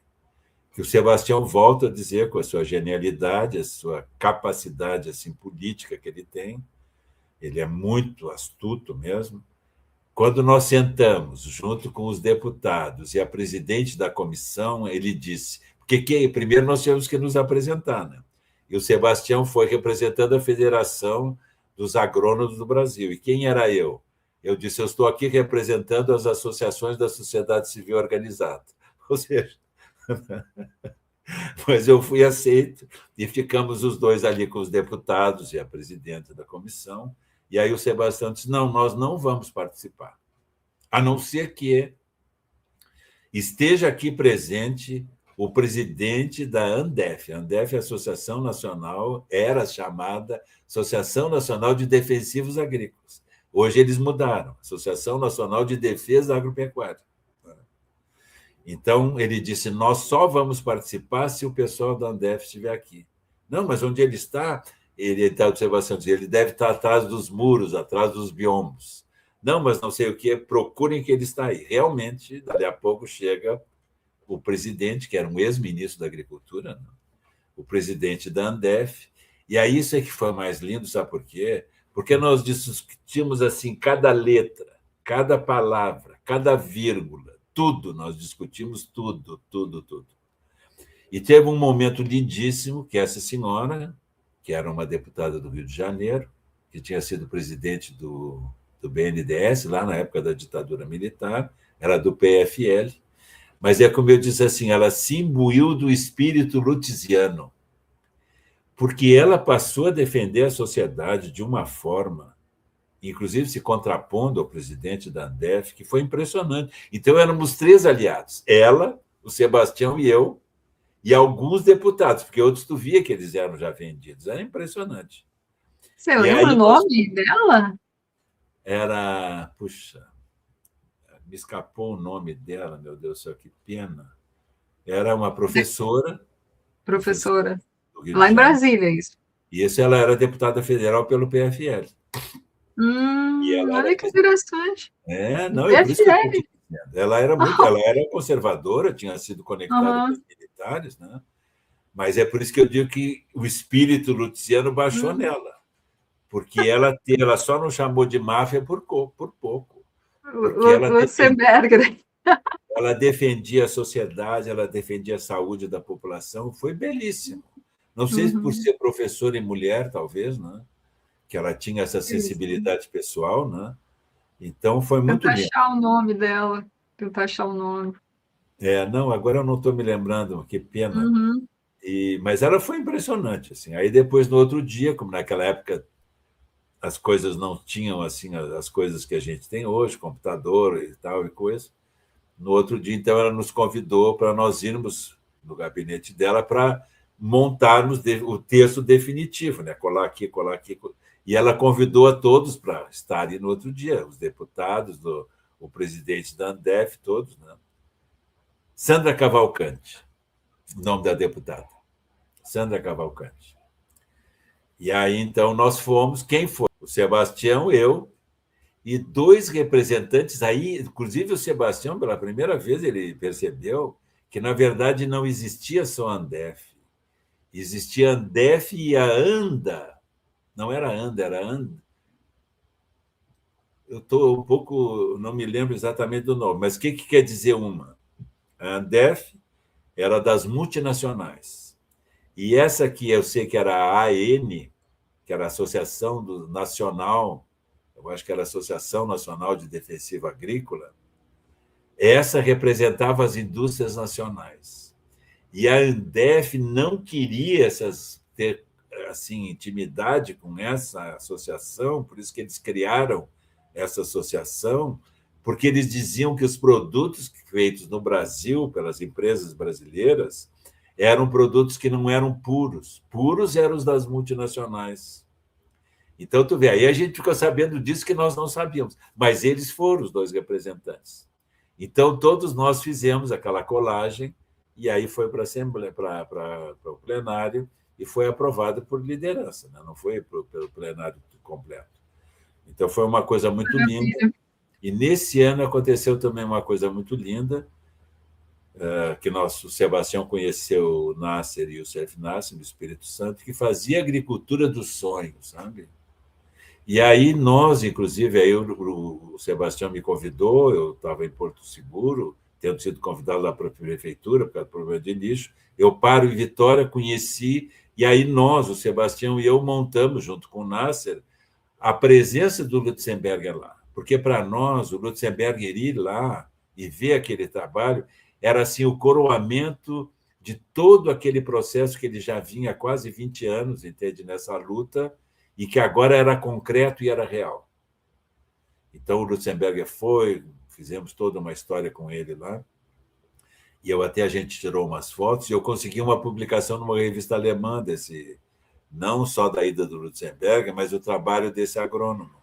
Que o Sebastião volta a dizer, com a sua genialidade, a sua capacidade assim, política que ele é muito astuto mesmo. Quando nós sentamos junto com os deputados e a presidente da comissão, ele disse, porque primeiro nós tínhamos que nos apresentar, né? E o Sebastião foi representando a Federação dos Agrônomos do Brasil. E quem era eu? Eu disse, eu estou aqui representando as associações da sociedade civil organizada. Ou seja, mas eu fui aceito e ficamos os dois ali com os deputados e a presidenta da comissão. E aí o Sebastião disse, não, nós não vamos participar, a não ser que esteja aqui presente o presidente da ANDEF. A ANDEF, a Associação Nacional, era chamada Associação Nacional de Defensivos Agrícolas. Hoje eles mudaram, Associação Nacional de Defesa Agropecuária. Então, ele disse, nós só vamos participar se o pessoal da ANDEF estiver aqui. Não, mas onde ele está? Ele está observando, ele deve estar atrás dos muros, atrás dos biombos. Não, mas não sei o que, procurem que ele está aí. Realmente, dali a pouco chega o presidente, que era um ex-ministro da Agricultura, né? O presidente da ANDEF, e aí isso é que foi mais lindo, sabe por quê? Porque nós discutimos assim cada letra, cada palavra, cada vírgula, tudo, nós discutimos tudo, tudo, tudo. E teve um momento lindíssimo que essa senhora, que era uma deputada do Rio de Janeiro, que tinha sido presidente do BNDES, lá na época da ditadura militar, era do PFL, mas é como eu disse assim, ela se imbuiu do espírito lutziano, porque ela passou a defender a sociedade de uma forma, inclusive se contrapondo ao presidente da ANDEF, que foi impressionante. Então, éramos 3 aliados, ela, o Sebastião e eu, e alguns deputados, porque outros tu via que eles eram já vendidos. Era impressionante. Você lembra o nome dela? Era, puxa, me escapou o nome dela, meu Deus do céu, que pena. Era uma professora. Professora. Lá em Brasília, isso. E isso ela era deputada federal pelo PFL. Olha que interessante. Não, é por isso que eu estou te dizendo. Ela era conservadora, tinha sido conectada com os militares, né? Mas é por isso que eu digo que o espírito lutziano baixou nela, porque ela só não chamou de máfia por pouco. Ela defendia a sociedade, ela defendia a saúde da população, foi belíssimo. Não sei se por ser professora e mulher, talvez, né? Que ela tinha essa sensibilidade pessoal, né? Então, foi muito lindo. Tentar achar o nome. Não, agora eu não estou me lembrando, que pena. Mas ela foi impressionante. Assim. Aí, depois, no outro dia, como naquela época as coisas não tinham assim as coisas que a gente tem hoje, computador e tal e coisa, no outro dia, então, ela nos convidou para nós irmos no gabinete dela para montarmos o texto definitivo, né? Colar aqui, colar aqui. E ela convidou a todos para estarem no outro dia, os deputados, o presidente da ANDEF, todos, né? Sandra Cavalcante, o nome da deputada. Sandra Cavalcante. E aí, então, nós fomos, quem foi? O Sebastião, eu, e 2 representantes, aí, inclusive o Sebastião, pela primeira vez, ele percebeu que, na verdade, não existia só a ANDEF. Existia a ANDEF e a ANDA. Não era ANDA, era ANDA. Eu estou um pouco, não me lembro exatamente do nome, mas o que quer dizer uma? A ANDEF era das multinacionais. E essa aqui, eu sei que era a AN, que era a Associação Nacional, eu acho que era a Associação Nacional de Defensivo Agrícola, essa representava as indústrias nacionais. E a ANDEF não queria ter assim, intimidade com essa associação, por isso que eles criaram essa associação, porque eles diziam que os produtos feitos no Brasil pelas empresas brasileiras eram produtos que não eram puros. Puros eram os das multinacionais. Então, tu vê, aí a gente ficou sabendo disso que nós não sabíamos, mas eles foram os 2 representantes. Então, todos nós fizemos aquela colagem e aí foi para a Assembleia, para o plenário, e foi aprovado por liderança, né? Não foi pelo plenário completo. Então, foi uma coisa muito linda. E nesse ano aconteceu também uma coisa muito linda, que o Sebastião conheceu o Nasser e o Chef Nasser, no Espírito Santo, que fazia agricultura dos sonhos, sabe? E aí nós, inclusive, aí o Sebastião me convidou, eu estava em Porto Seguro, tendo sido convidado lá para a prefeitura, por causa do problema de lixo, eu paro em Vitória, conheci, e aí nós, o Sebastião e eu, montamos, junto com o Nasser, a presença do Lutzenberger lá. Porque, para nós, o Lutzenberger ir lá e ver aquele trabalho era assim, o coroamento de todo aquele processo que ele já vinha há quase 20 anos, entende, nessa luta, e que agora era concreto e era real. Então, o Lutzenberger foi, fizemos toda uma história com ele lá, e a gente tirou umas fotos, e eu consegui uma publicação numa revista alemã não só da ida do Lutzenberger, mas o trabalho desse agrônomo.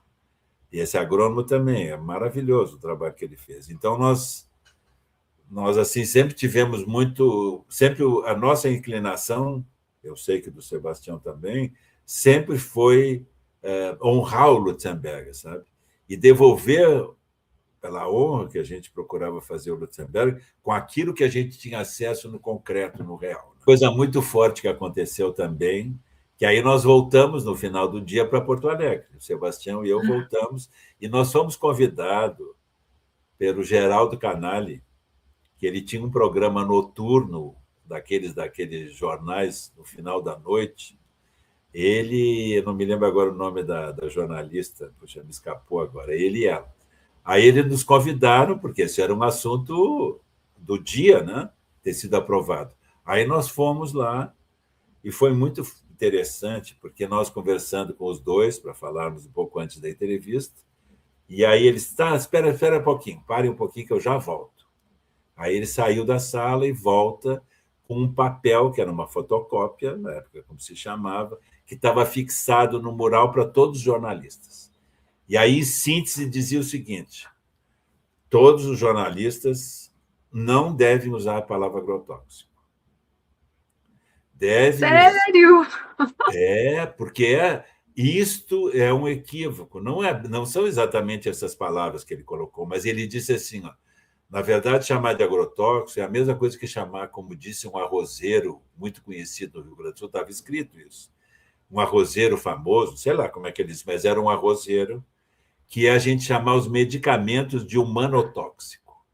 E esse agrônomo também, é maravilhoso o trabalho que ele fez. Então, nós assim, sempre tivemos sempre a nossa inclinação, eu sei que do Sebastião também, sempre foi honrar o Lutzenberger, sabe? E devolver, pela honra que a gente procurava fazer o Lutzenberger, com aquilo que a gente tinha acesso no concreto, no real. Coisa muito forte que aconteceu também, que aí nós voltamos no final do dia para Porto Alegre. O Sebastião e eu voltamos, e nós fomos convidados pelo Geraldo Canali, que ele tinha um programa noturno daqueles jornais no final da noite. Eu não me lembro agora o nome da jornalista, puxa, me escapou agora, ele e ela. Aí eles nos convidaram, porque esse era um assunto do dia, né? Ter sido aprovado. Aí nós fomos lá, e foi muito interessante, porque nós conversando com os dois, para falarmos um pouco antes da entrevista, e aí eles, espera um pouquinho, pare um pouquinho que eu já volto. Aí ele saiu da sala e volta com um papel, que era uma fotocópia, na época como se chamava, que estava fixado no mural para todos os jornalistas. E aí, em síntese, dizia o seguinte: todos os jornalistas não devem usar a palavra agrotóxico. Sério? Porque isto é um equívoco. Não são exatamente essas palavras que ele colocou, mas ele disse assim, ó, na verdade, chamar de agrotóxico é a mesma coisa que chamar, como disse um arrozeiro muito conhecido no Rio Grande do Sul, estava escrito isso. Um arrozeiro famoso, sei lá como é que ele disse, mas era um arrozeiro, que é a gente chamar os medicamentos de humanotóxico.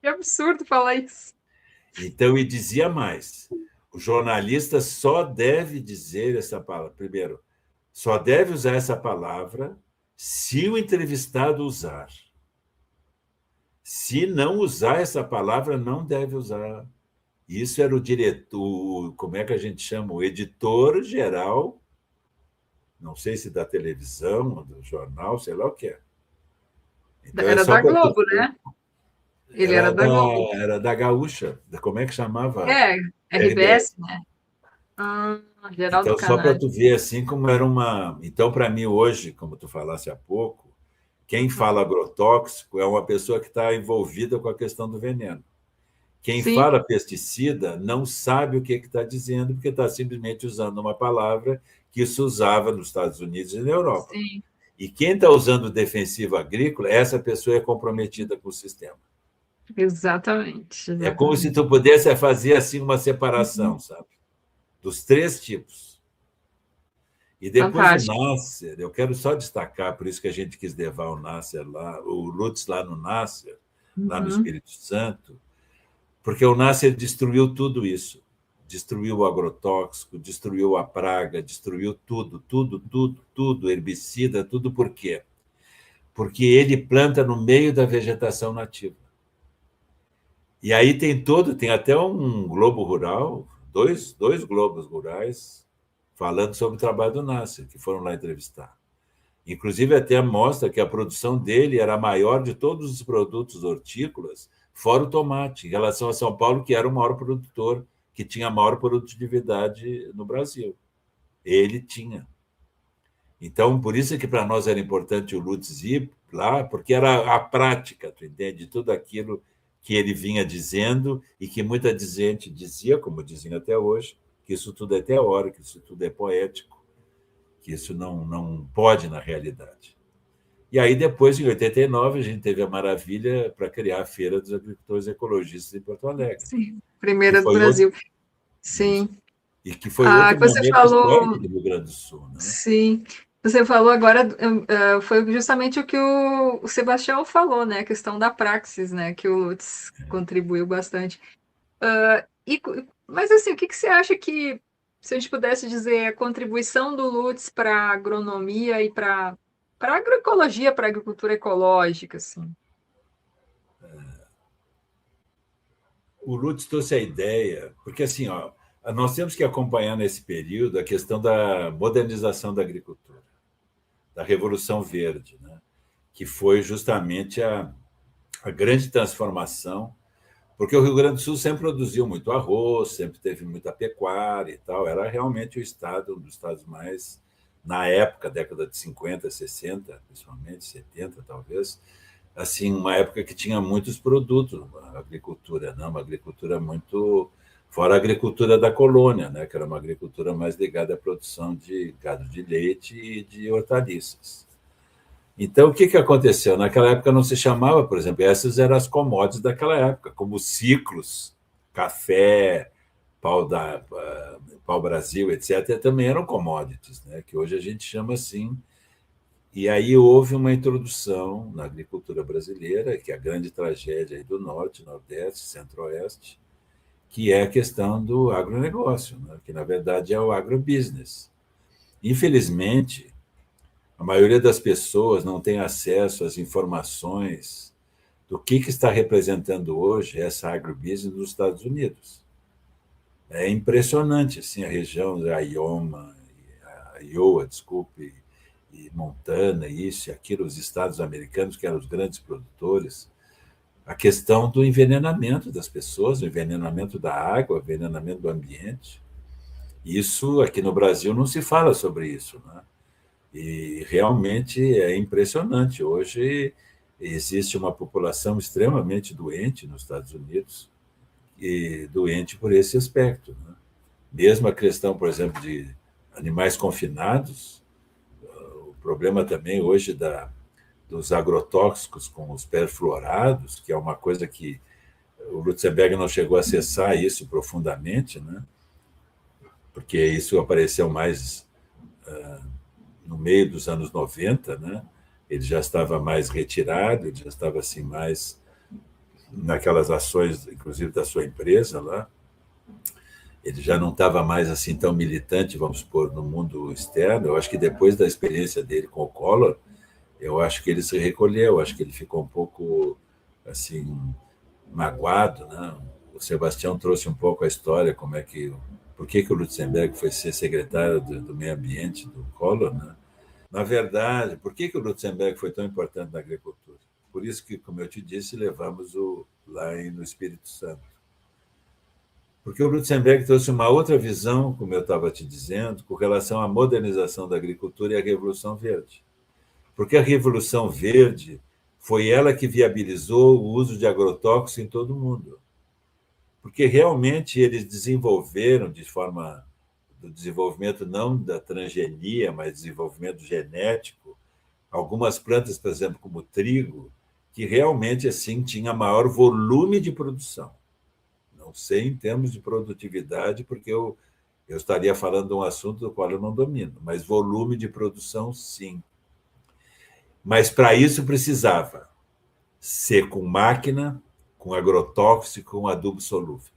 Que absurdo falar isso. Então, ele dizia mais, o jornalista só deve dizer essa palavra, primeiro, só deve usar essa palavra se o entrevistado usar. Se não usar essa palavra, não deve usar. Isso era o diretor, como é que a gente chama? O editor-geral, não sei se da televisão, do jornal, sei lá o que é. Então, era da Globo, né? Ele era da Globo. Era da Gaúcha. Como é que chamava? RBS, né? Geraldo Então, só para Canali. tu ver assim como era uma... Então, para mim, hoje, como tu falasse há pouco, quem fala agrotóxico é uma pessoa que está envolvida com a questão do veneno. Quem fala pesticida não sabe o que está dizendo, porque está simplesmente usando uma palavra que se usava nos Estados Unidos e na Europa. Sim. E quem está usando defensivo agrícola, essa pessoa é comprometida com o sistema. Exatamente. É como se tu pudesse fazer assim uma separação, sabe? Dos 3 tipos. E depois Fantástico. O Nasser, eu quero só destacar, por isso que a gente quis levar o Nasser lá, o Lutz lá no Nasser, lá no Espírito Santo, porque o Nasser destruiu tudo isso. Destruiu o agrotóxico, destruiu a praga, destruiu tudo, herbicida, tudo por quê? Porque ele planta no meio da vegetação nativa. E aí tem até um Globo Rural, dois Globos Rurais, falando sobre o trabalho do Nasser, que foram lá entrevistar. Inclusive, até mostra que a produção dele era a maior de todos os produtos hortícolas, fora o tomate, em relação a São Paulo, que era o maior produtor, que tinha a maior produtividade no Brasil. Ele tinha. Então, por isso que para nós era importante o Lutz ir lá, porque era a prática, tu entende? Tudo aquilo que ele vinha dizendo e que muita gente dizia, como dizem até hoje, que isso tudo é teórico, que isso tudo é poético, que isso não pode na realidade. E aí, depois, em 89, a gente teve a maravilha para criar a Feira dos Agricultores Ecologistas em Porto Alegre, Sim, que primeira do foi outro, Brasil. Sim. e que foi outro Você momento histórico falou, do Rio Grande do Sul. Né? sim. Você falou agora, foi justamente o que o Sebastião falou, né? A questão da praxis, né? Que o Lutz contribuiu bastante. Mas assim, o que você acha que, se a gente pudesse dizer, a contribuição do Lutz para a agronomia e para a agroecologia, para a agricultura ecológica, assim? O Lutz trouxe a ideia, porque assim, ó, nós temos que acompanhar nesse período a questão da modernização da agricultura, da Revolução Verde, né? Que foi justamente a grande transformação, porque o Rio Grande do Sul sempre produziu muito arroz, sempre teve muita pecuária e tal, era realmente o estado, um dos estados mais, na época, década de 50, 60, principalmente 70, talvez, assim, uma época que tinha muitos produtos, a agricultura, né? Uma agricultura muito, fora a agricultura da colônia, né? Que era uma agricultura mais ligada à produção de gado de leite e de hortaliças. Então, o que aconteceu? Naquela época não se chamava, por exemplo, essas eram as commodities daquela época, como ciclos, café, pau-brasil, etc., também eram commodities, né? Que hoje a gente chama assim. E aí houve uma introdução na agricultura brasileira, que é a grande tragédia aí do Norte, Nordeste, Centro-Oeste, que é a questão do agronegócio, né? Que, na verdade, é o agrobusiness. Infelizmente, a maioria das pessoas não tem acesso às informações do que está representando hoje essa agrobusiness nos Estados Unidos. É impressionante, assim, a região da Iowa, desculpe, e Montana, isso e aquilo, os estados americanos, que eram os grandes produtores, a questão do envenenamento das pessoas, o envenenamento da água, o envenenamento do ambiente. Isso, aqui no Brasil, não se fala sobre isso, né? E realmente é impressionante. Hoje existe uma população extremamente doente nos Estados Unidos, e doente por esse aspecto, né? Mesmo a questão, por exemplo, de animais confinados, o problema também hoje dos agrotóxicos com os perfluorados, que é uma coisa que o Lutzenberg não chegou a acessar isso profundamente, né? Porque isso apareceu mais no meio dos anos 90, né? Ele já estava mais retirado, ele já estava assim mais naquelas ações, inclusive da sua empresa lá. Ele já não estava mais assim tão militante, vamos supor, no mundo externo. Eu acho que depois da experiência dele com o Collor, eu acho que ele se recolheu, acho que ele ficou um pouco assim magoado, né? O Sebastião trouxe um pouco a história, como é que, por que o Lutzenberg foi ser secretário do meio ambiente do Collor, né? Na verdade, por que o Lutzenberg foi tão importante na agricultura? Por isso que, como eu te disse, levamos lá no Espírito Santo. Porque o Lutzenberg trouxe uma outra visão, como eu estava te dizendo, com relação à modernização da agricultura e à Revolução Verde. Porque a Revolução Verde foi ela que viabilizou o uso de agrotóxicos em todo o mundo. Porque realmente eles desenvolveram de forma do desenvolvimento não da transgenia, mas desenvolvimento genético, algumas plantas, por exemplo, como o trigo, que realmente assim tinha maior volume de produção. Não sei em termos de produtividade, porque eu estaria falando de um assunto do qual eu não domino, mas volume de produção, sim. Mas para isso precisava ser com máquina, com agrotóxico, com adubo solúvel.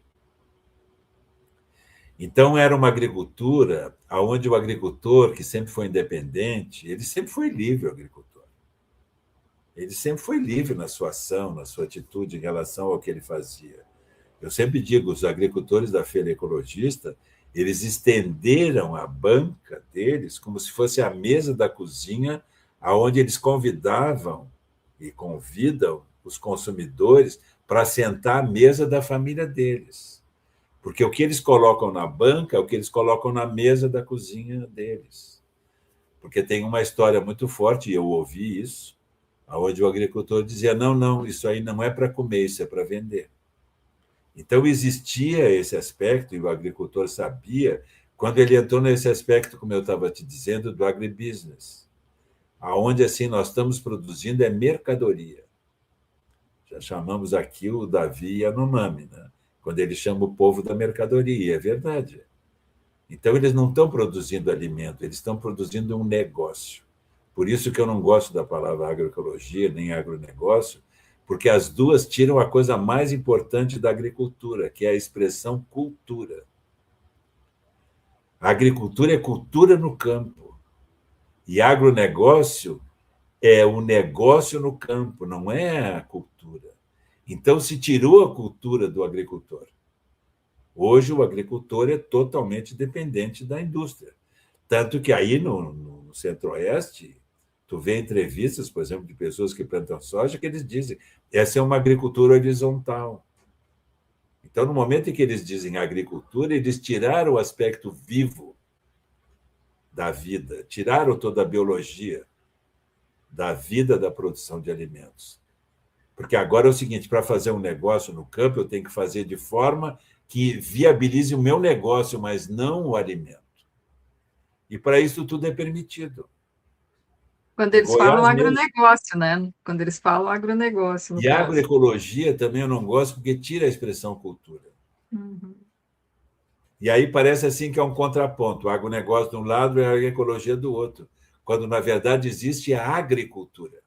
Então, era uma agricultura onde o agricultor, que sempre foi independente, ele sempre foi livre, o agricultor. Ele sempre foi livre na sua ação, na sua atitude em relação ao que ele fazia. Eu sempre digo, os agricultores da Feira Ecologista, eles estenderam a banca deles como se fosse a mesa da cozinha, aonde eles convidavam e convidam os consumidores para sentar à mesa da família deles. Porque o que eles colocam na banca é o que eles colocam na mesa da cozinha deles. Porque tem uma história muito forte, e eu ouvi isso, onde o agricultor dizia, não, não, isso aí não é para comer, isso é para vender. Então, existia esse aspecto, e o agricultor sabia, quando ele entrou nesse aspecto, como eu estava te dizendo, do agribusiness, aonde assim nós estamos produzindo é mercadoria. Já chamamos aqui o Davi Yanomami, né? Quando ele chama o povo da mercadoria, é verdade. Então, eles não estão produzindo alimento, eles estão produzindo um negócio. Por isso que eu não gosto da palavra agroecologia, nem agronegócio, porque as duas tiram a coisa mais importante da agricultura, que é a expressão cultura. A agricultura é cultura no campo. E agronegócio é o negócio no campo, não é a cultura. Então, se tirou a cultura do agricultor. Hoje, o agricultor é totalmente dependente da indústria. Tanto que aí, no Centro-Oeste, tu vê entrevistas, por exemplo, de pessoas que plantam soja, que eles dizem essa é uma agricultura horizontal. Então, no momento em que eles dizem agricultura, eles tiraram o aspecto vivo da vida, tiraram toda a biologia da vida da produção de alimentos. Porque agora é o seguinte, para fazer um negócio no campo, eu tenho que fazer de forma que viabilize o meu negócio, mas não o alimento. E para isso tudo é permitido. Quando Em eles falam Goiás mesmo. agronegócio, né? Quando eles falam agronegócio, no E a caso. agroecologia também eu não gosto, porque tira a expressão cultura. Uhum. E aí parece assim que é um contraponto. O agronegócio de um lado e a agroecologia do outro. Quando, na verdade, existe a agricultura.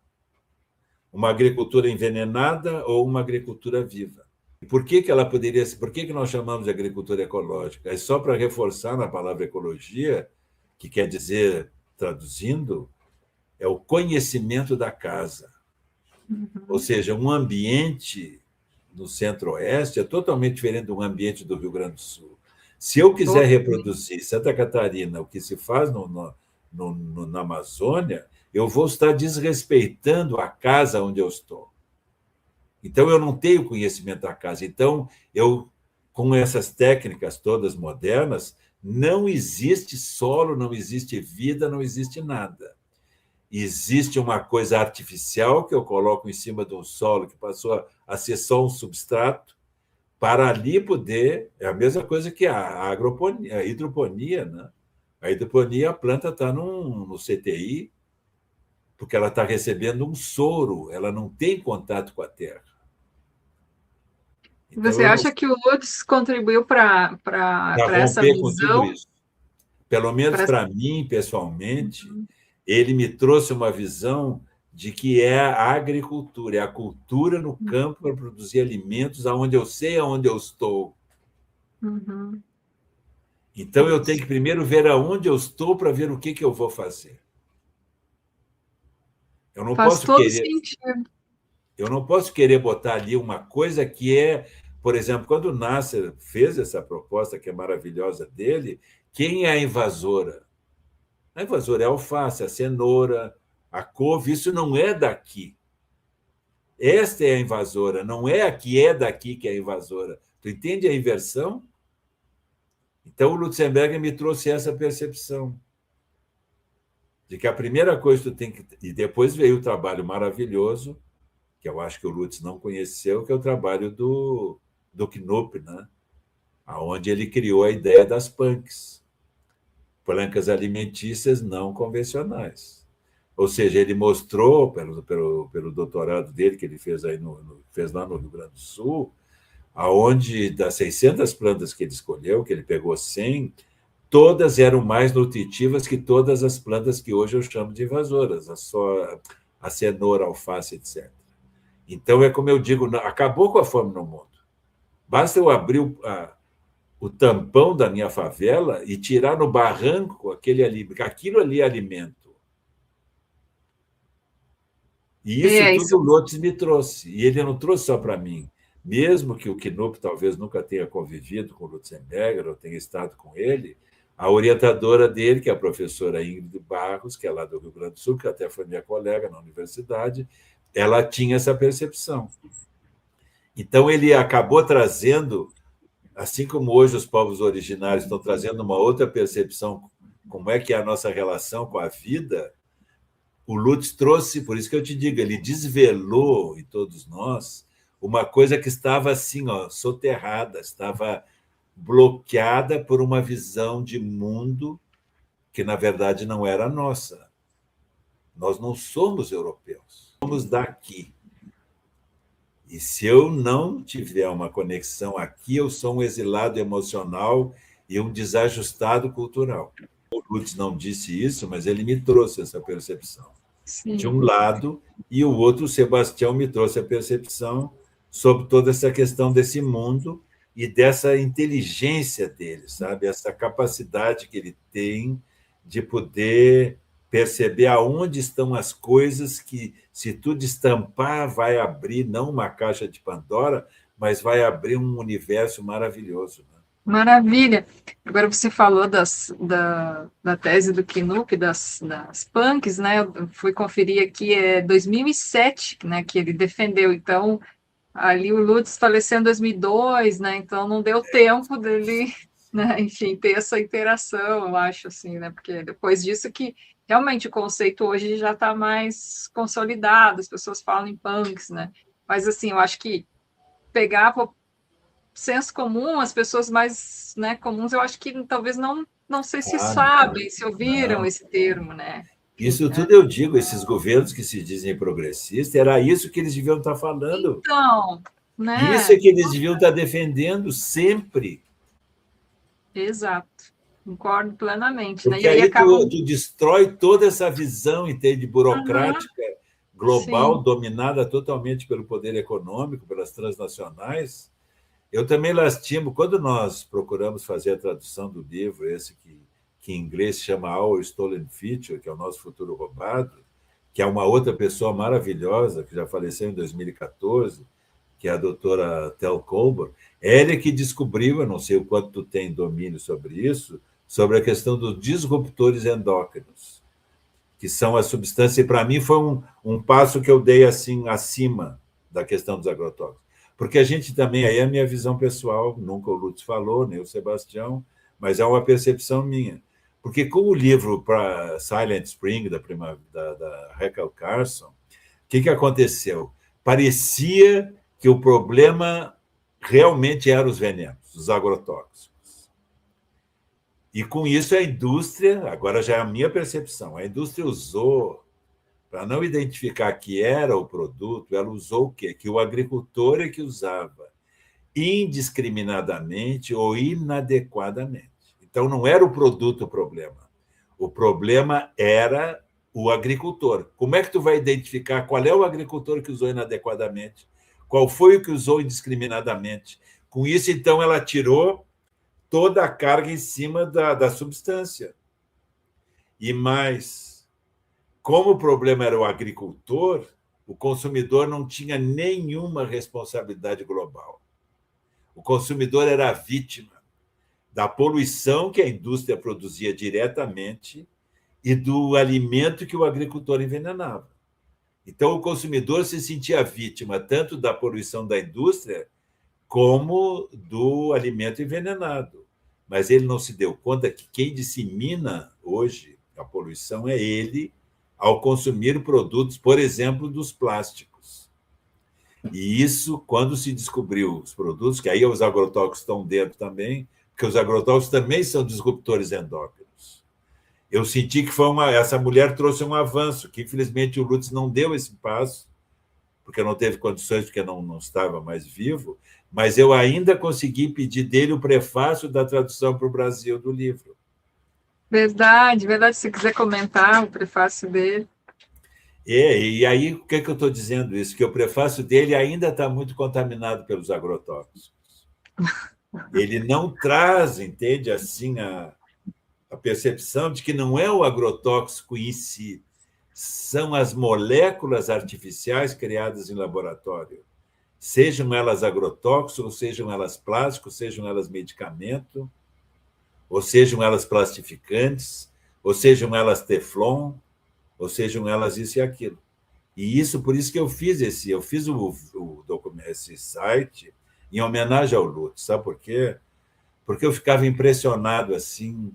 Uma agricultura envenenada ou uma agricultura viva. E por que ela poderia ser? Por que nós chamamos de agricultura ecológica? É só para reforçar na palavra ecologia, que quer dizer, traduzindo, é o conhecimento da casa. Ou seja, um ambiente no Centro-Oeste é totalmente diferente do ambiente do Rio Grande do Sul. Se eu quiser reproduzir Santa Catarina, o que se faz na Amazônia, eu vou estar desrespeitando a casa onde eu estou. Então, eu não tenho conhecimento da casa. Então, com essas técnicas todas modernas, não existe solo, não existe vida, não existe nada. Existe uma coisa artificial que eu coloco em cima de um solo que passou a ser só um substrato, para ali poder. É a mesma coisa que a hidroponia, né? A hidroponia, a planta está no CTI, porque ela está recebendo um soro, ela não tem contato com a terra. Então, Você acha que o Lutz contribuiu para essa romper com tudo visão? isso. Pelo menos Pra... para mim, pessoalmente, ele me trouxe uma visão de que é a agricultura, é a cultura no campo para produzir alimentos aonde eu sei aonde eu estou. Uhum. Então, eu tenho que primeiro ver aonde eu estou para ver o que eu vou fazer. Eu não Faz posso todo querer, sentido. eu não posso querer botar ali uma coisa que é, por exemplo, quando o Nasser fez essa proposta que é maravilhosa dele, quem é a invasora? A invasora é a alface, a cenoura, a couve, isso não é daqui. Esta é a invasora, não é a que é daqui que é a invasora. Tu entende a inversão? Então, o Lutzenberger me trouxe essa percepção de que a primeira coisa que tu tem que... E depois veio o trabalho maravilhoso, que eu acho que o Lutz não conheceu, que é o trabalho do Knoop, né? Onde ele criou a ideia das PANCs, plancas alimentícias não convencionais. Ou seja, ele mostrou, pelo doutorado dele, que ele fez, fez lá no Rio Grande do Sul, aonde das 600 plantas que ele escolheu, que ele pegou 100, todas eram mais nutritivas que todas as plantas que hoje eu chamo de invasoras, a cenoura, a alface, etc. Então, é como eu digo, acabou com a fome no mundo. Basta eu abrir o tampão da minha favela e tirar no barranco aquilo ali é alimento. E isso tudo o Lutz me trouxe. E ele não trouxe só para mim. Mesmo que o Knoop talvez nunca tenha convivido com o Lutzenberger ou tenha estado com ele, a orientadora dele, que é a professora Ingrid Barros, que é lá do Rio Grande do Sul, que até foi minha colega na universidade, ela tinha essa percepção. Então, ele acabou trazendo, assim como hoje os povos originários estão trazendo uma outra percepção, como é que é a nossa relação com a vida, o Lutz trouxe, por isso que eu te digo, ele desvelou em todos nós uma coisa que estava assim, ó, soterrada, estava bloqueada por uma visão de mundo que, na verdade, não era nossa. Nós não somos europeus, somos daqui. E se eu não tiver uma conexão aqui, eu sou um exilado emocional e um desajustado cultural. O Lutz não disse isso, mas ele me trouxe essa percepção. Sim. De um lado, e o outro, o Sebastião, me trouxe a percepção sobre toda essa questão desse mundo e dessa inteligência dele, sabe? Essa capacidade que ele tem de poder perceber aonde estão as coisas que, se tu destampar, vai abrir não uma caixa de Pandora, mas vai abrir um universo maravilhoso. Né? Maravilha. Agora você falou da tese do Knupp, das punks, né? Eu fui conferir aqui, é 2007, né, que ele defendeu. Então, ali o Lutz faleceu em 2002, né? Então, não deu tempo dele, né, enfim, ter essa interação, eu acho, assim, né? Porque depois disso que realmente o conceito hoje já está mais consolidado, as pessoas falam em punks, né? Mas, assim, eu acho que pegar senso comum, as pessoas mais, né, comuns, eu acho que talvez não sei se sabem, se ouviram não. esse termo, né? Isso Né? tudo eu digo, esses governos que se dizem progressistas, era isso que eles deviam estar falando. Então, né? Isso é que eles deviam estar defendendo sempre. Exato, concordo plenamente, né? Porque E aí aí acabam. tu destrói toda essa visão, entende, burocrática, global, Sim. dominada totalmente pelo poder econômico, pelas transnacionais. Eu também lastimo, quando nós procuramos fazer a tradução do livro, esse que em inglês chama Our Stolen Future, que é o nosso futuro roubado, que é uma outra pessoa maravilhosa, que já faleceu em 2014, que é a doutora Tel Colbert, ela é que descobriu, eu não sei o quanto tu tem domínio sobre isso, sobre a questão dos disruptores endócrinos, que são as substâncias, e para mim foi um passo que eu dei assim acima da questão dos agrotóxicos. Porque a gente também, aí é a minha visão pessoal, nunca o Lutz falou, nem o Sebastião, mas é uma percepção minha. Porque com o livro para Silent Spring, da Rachel Carson, o que aconteceu? Parecia que o problema realmente eram os venenos, os agrotóxicos. E com isso a indústria, agora já é a minha percepção, a indústria usou, para não identificar que era o produto, ela usou o quê? Que o agricultor é que usava indiscriminadamente ou inadequadamente. Então, não era o produto o problema. O problema era o agricultor. Como é que tu vai identificar qual é o agricultor que usou inadequadamente? Qual foi o que usou indiscriminadamente? Com isso, então, ela tirou toda a carga em cima da substância. E mais, como o problema era o agricultor, o consumidor não tinha nenhuma responsabilidade global. O consumidor era a vítima da poluição que a indústria produzia diretamente e do alimento que o agricultor envenenava. Então, o consumidor se sentia vítima tanto da poluição da indústria como do alimento envenenado. Mas ele não se deu conta que quem dissemina hoje a poluição é ele, ao consumir produtos, por exemplo, dos plásticos. E isso, quando se descobriu os produtos, que aí os agrotóxicos estão dentro também, porque os agrotóxicos também são disruptores endócrinos. Eu senti que essa mulher trouxe um avanço, que infelizmente o Lutz não deu esse passo, porque não teve condições, porque não estava mais vivo, mas eu ainda consegui pedir dele o prefácio da tradução para o Brasil do livro. Verdade, verdade. Se quiser comentar o prefácio dele. E aí, o que eu estou dizendo isso? Que o prefácio dele ainda está muito contaminado pelos agrotóxicos. Ele não traz, entende, assim, a percepção de que não é o agrotóxico em si, são as moléculas artificiais criadas em laboratório, sejam elas agrotóxicos, ou sejam elas plásticos, sejam elas medicamento, ou sejam elas plastificantes, ou sejam elas teflon, ou sejam elas isso e aquilo. E isso, por isso que eu fiz esse site em homenagem ao Lutz, sabe por quê? Porque eu ficava impressionado assim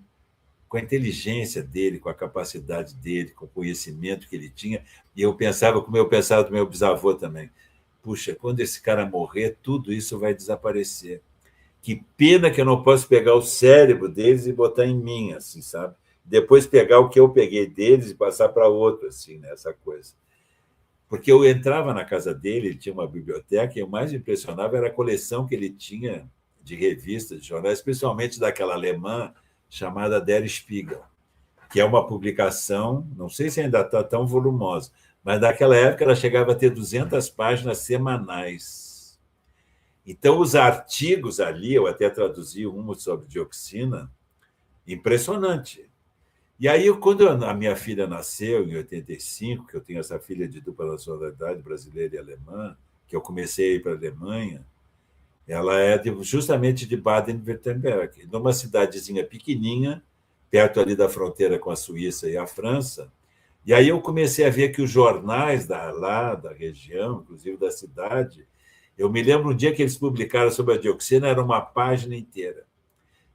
com a inteligência dele, com a capacidade dele, com o conhecimento que ele tinha, e eu pensava, como eu pensava do meu bisavô também, puxa, quando esse cara morrer, tudo isso vai desaparecer. Que pena que eu não posso pegar o cérebro deles e botar em mim, assim, sabe? Depois pegar o que eu peguei deles e passar para outro, assim, né? Essa coisa. Porque eu entrava na casa dele, ele tinha uma biblioteca, e o mais impressionava era a coleção que ele tinha de revistas, de jornais, especialmente daquela alemã chamada Der Spiegel, que é uma publicação, não sei se ainda está tão volumosa, mas naquela época ela chegava a ter 200 páginas semanais. Então, os artigos ali, eu até traduzi um sobre dioxina, impressionante. E aí, quando a minha filha nasceu, em 85, que eu tenho essa filha de dupla nacionalidade, brasileira e alemã, que eu comecei a ir para a Alemanha, ela é justamente de Baden-Württemberg, numa cidadezinha pequenininha, perto ali da fronteira com a Suíça e a França. E aí eu comecei a ver que os jornais lá da região, inclusive da cidade, eu me lembro um dia que eles publicaram sobre a dioxina, era uma página inteira.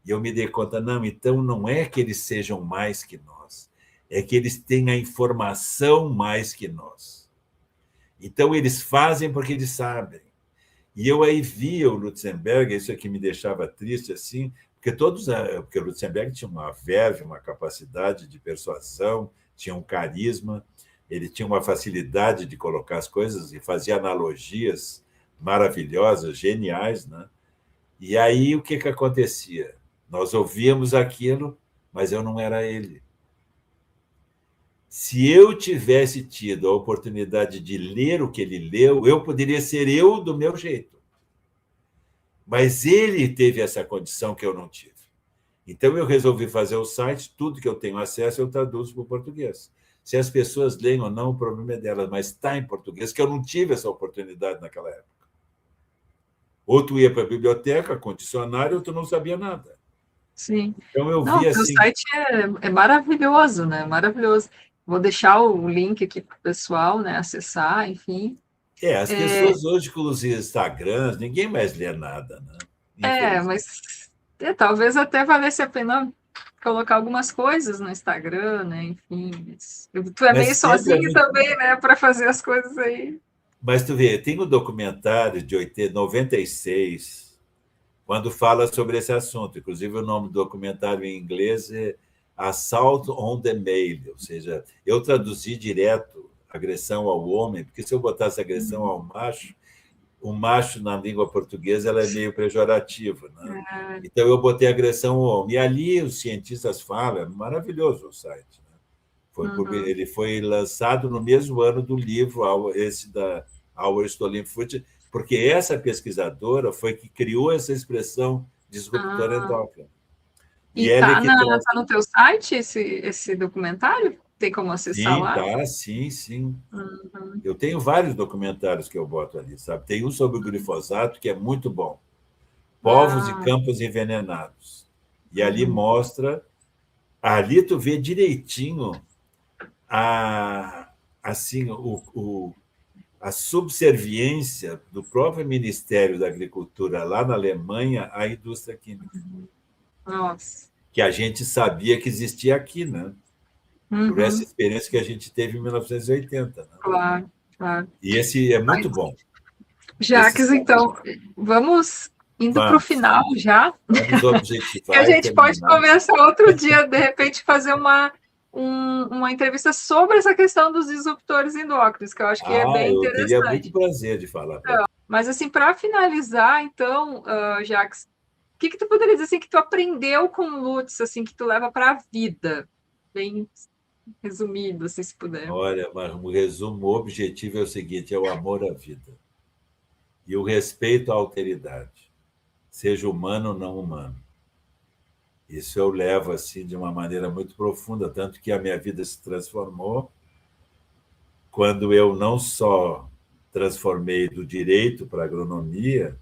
E eu me dei conta, não, então não é que eles sejam mais que nós, é que eles têm a informação mais que nós. Então, eles fazem porque eles sabem. E eu aí via o Lutzenberger, isso aqui me deixava triste, assim, porque o Lutzenberger tinha uma verve, uma capacidade de persuasão, tinha um carisma, ele tinha uma facilidade de colocar as coisas e fazia analogias maravilhosas, geniais, né? E aí, o que acontecia? Nós ouvíamos aquilo, mas eu não era ele. Se eu tivesse tido a oportunidade de ler o que ele leu, eu poderia ser eu do meu jeito. Mas ele teve essa condição que eu não tive. Então, eu resolvi fazer o site, tudo que eu tenho acesso, eu traduzo para o português. Se as pessoas leem ou não, o problema é delas, mas está em português, que eu não tive essa oportunidade naquela época. Ou tu ia para a biblioteca, com dicionário, ou tu não sabia nada. Sim. Então, eu Não, vi o teu assim... site é maravilhoso, né? Maravilhoso. Vou deixar o link aqui para o pessoal, né, acessar, enfim. As pessoas hoje com os Instagrams, ninguém mais lê nada, né? Infelizmente. Mas talvez até valesse a pena colocar algumas coisas no Instagram, né? Enfim. Tu é meio Mas sempre é sozinho muito... também, né, para fazer as coisas aí. Mas tu vê, tem um documentário de 96, quando fala sobre esse assunto. Inclusive, o nome do documentário em inglês é Assault on the Male, ou seja, eu traduzi direto agressão ao homem, porque se eu botasse agressão ao macho, o macho na língua portuguesa ela é meio pejorativa, né? Então eu botei agressão ao homem. E ali os cientistas falam, é maravilhoso o site, né? Ele foi lançado no mesmo ano do livro, esse da Our Stolen Food, porque essa pesquisadora foi que criou essa expressão disruptor endócrino. E ela é que traz... tá no teu site esse documentário? Tem como acessar Sim, lá? tá, sim. Eu tenho vários documentários que eu boto ali, sabe? Tem um sobre o glifosato que é muito bom. Povos e campos envenenados. E ali mostra... Ali tu vê direitinho assim, a subserviência do próprio Ministério da Agricultura lá na Alemanha à indústria química. Nossa. Que a gente sabia que existia aqui, né? Por essa experiência que a gente teve em 1980. Né? Claro. E esse é muito bom. Jacques, então, vamos indo para o final já. Vamos objetivar. Que a gente terminar. pode conversar outro dia, de repente, fazer uma entrevista sobre essa questão dos disruptores endócrinos, que eu acho que é bem eu teria interessante. muito prazer de falar. Mas, assim, para finalizar, então, Jacques, o que tu poderia dizer assim, que tu aprendeu com o Lutz, assim, que tu leva para a vida? Bem resumido, assim, se puder. Olha, mas um resumo objetivo é o seguinte: é o amor à vida e o respeito à alteridade, seja humano ou não humano. Isso eu levo assim de uma maneira muito profunda, tanto que a minha vida se transformou quando eu não só transformei do direito para a agronomia,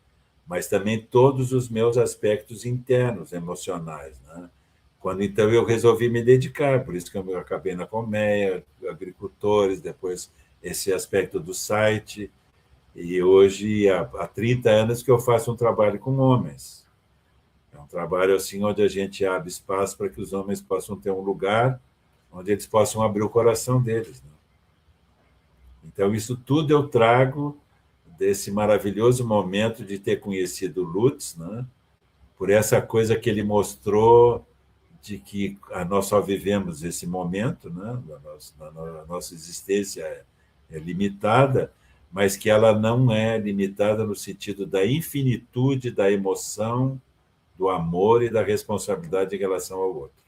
mas também todos os meus aspectos internos, emocionais, né? Quando então eu resolvi me dedicar, por isso que eu acabei na colmeia, agricultores, depois esse aspecto do site, e hoje há 30 anos que eu faço um trabalho com homens. É um trabalho assim onde a gente abre espaço para que os homens possam ter um lugar onde eles possam abrir o coração deles, né? Então, isso tudo eu trago desse maravilhoso momento de ter conhecido o Lutz, né? Por essa coisa que ele mostrou de que nós só vivemos esse momento, né? A nossa existência é limitada, mas que ela não é limitada no sentido da infinitude da emoção, do amor e da responsabilidade em relação ao outro.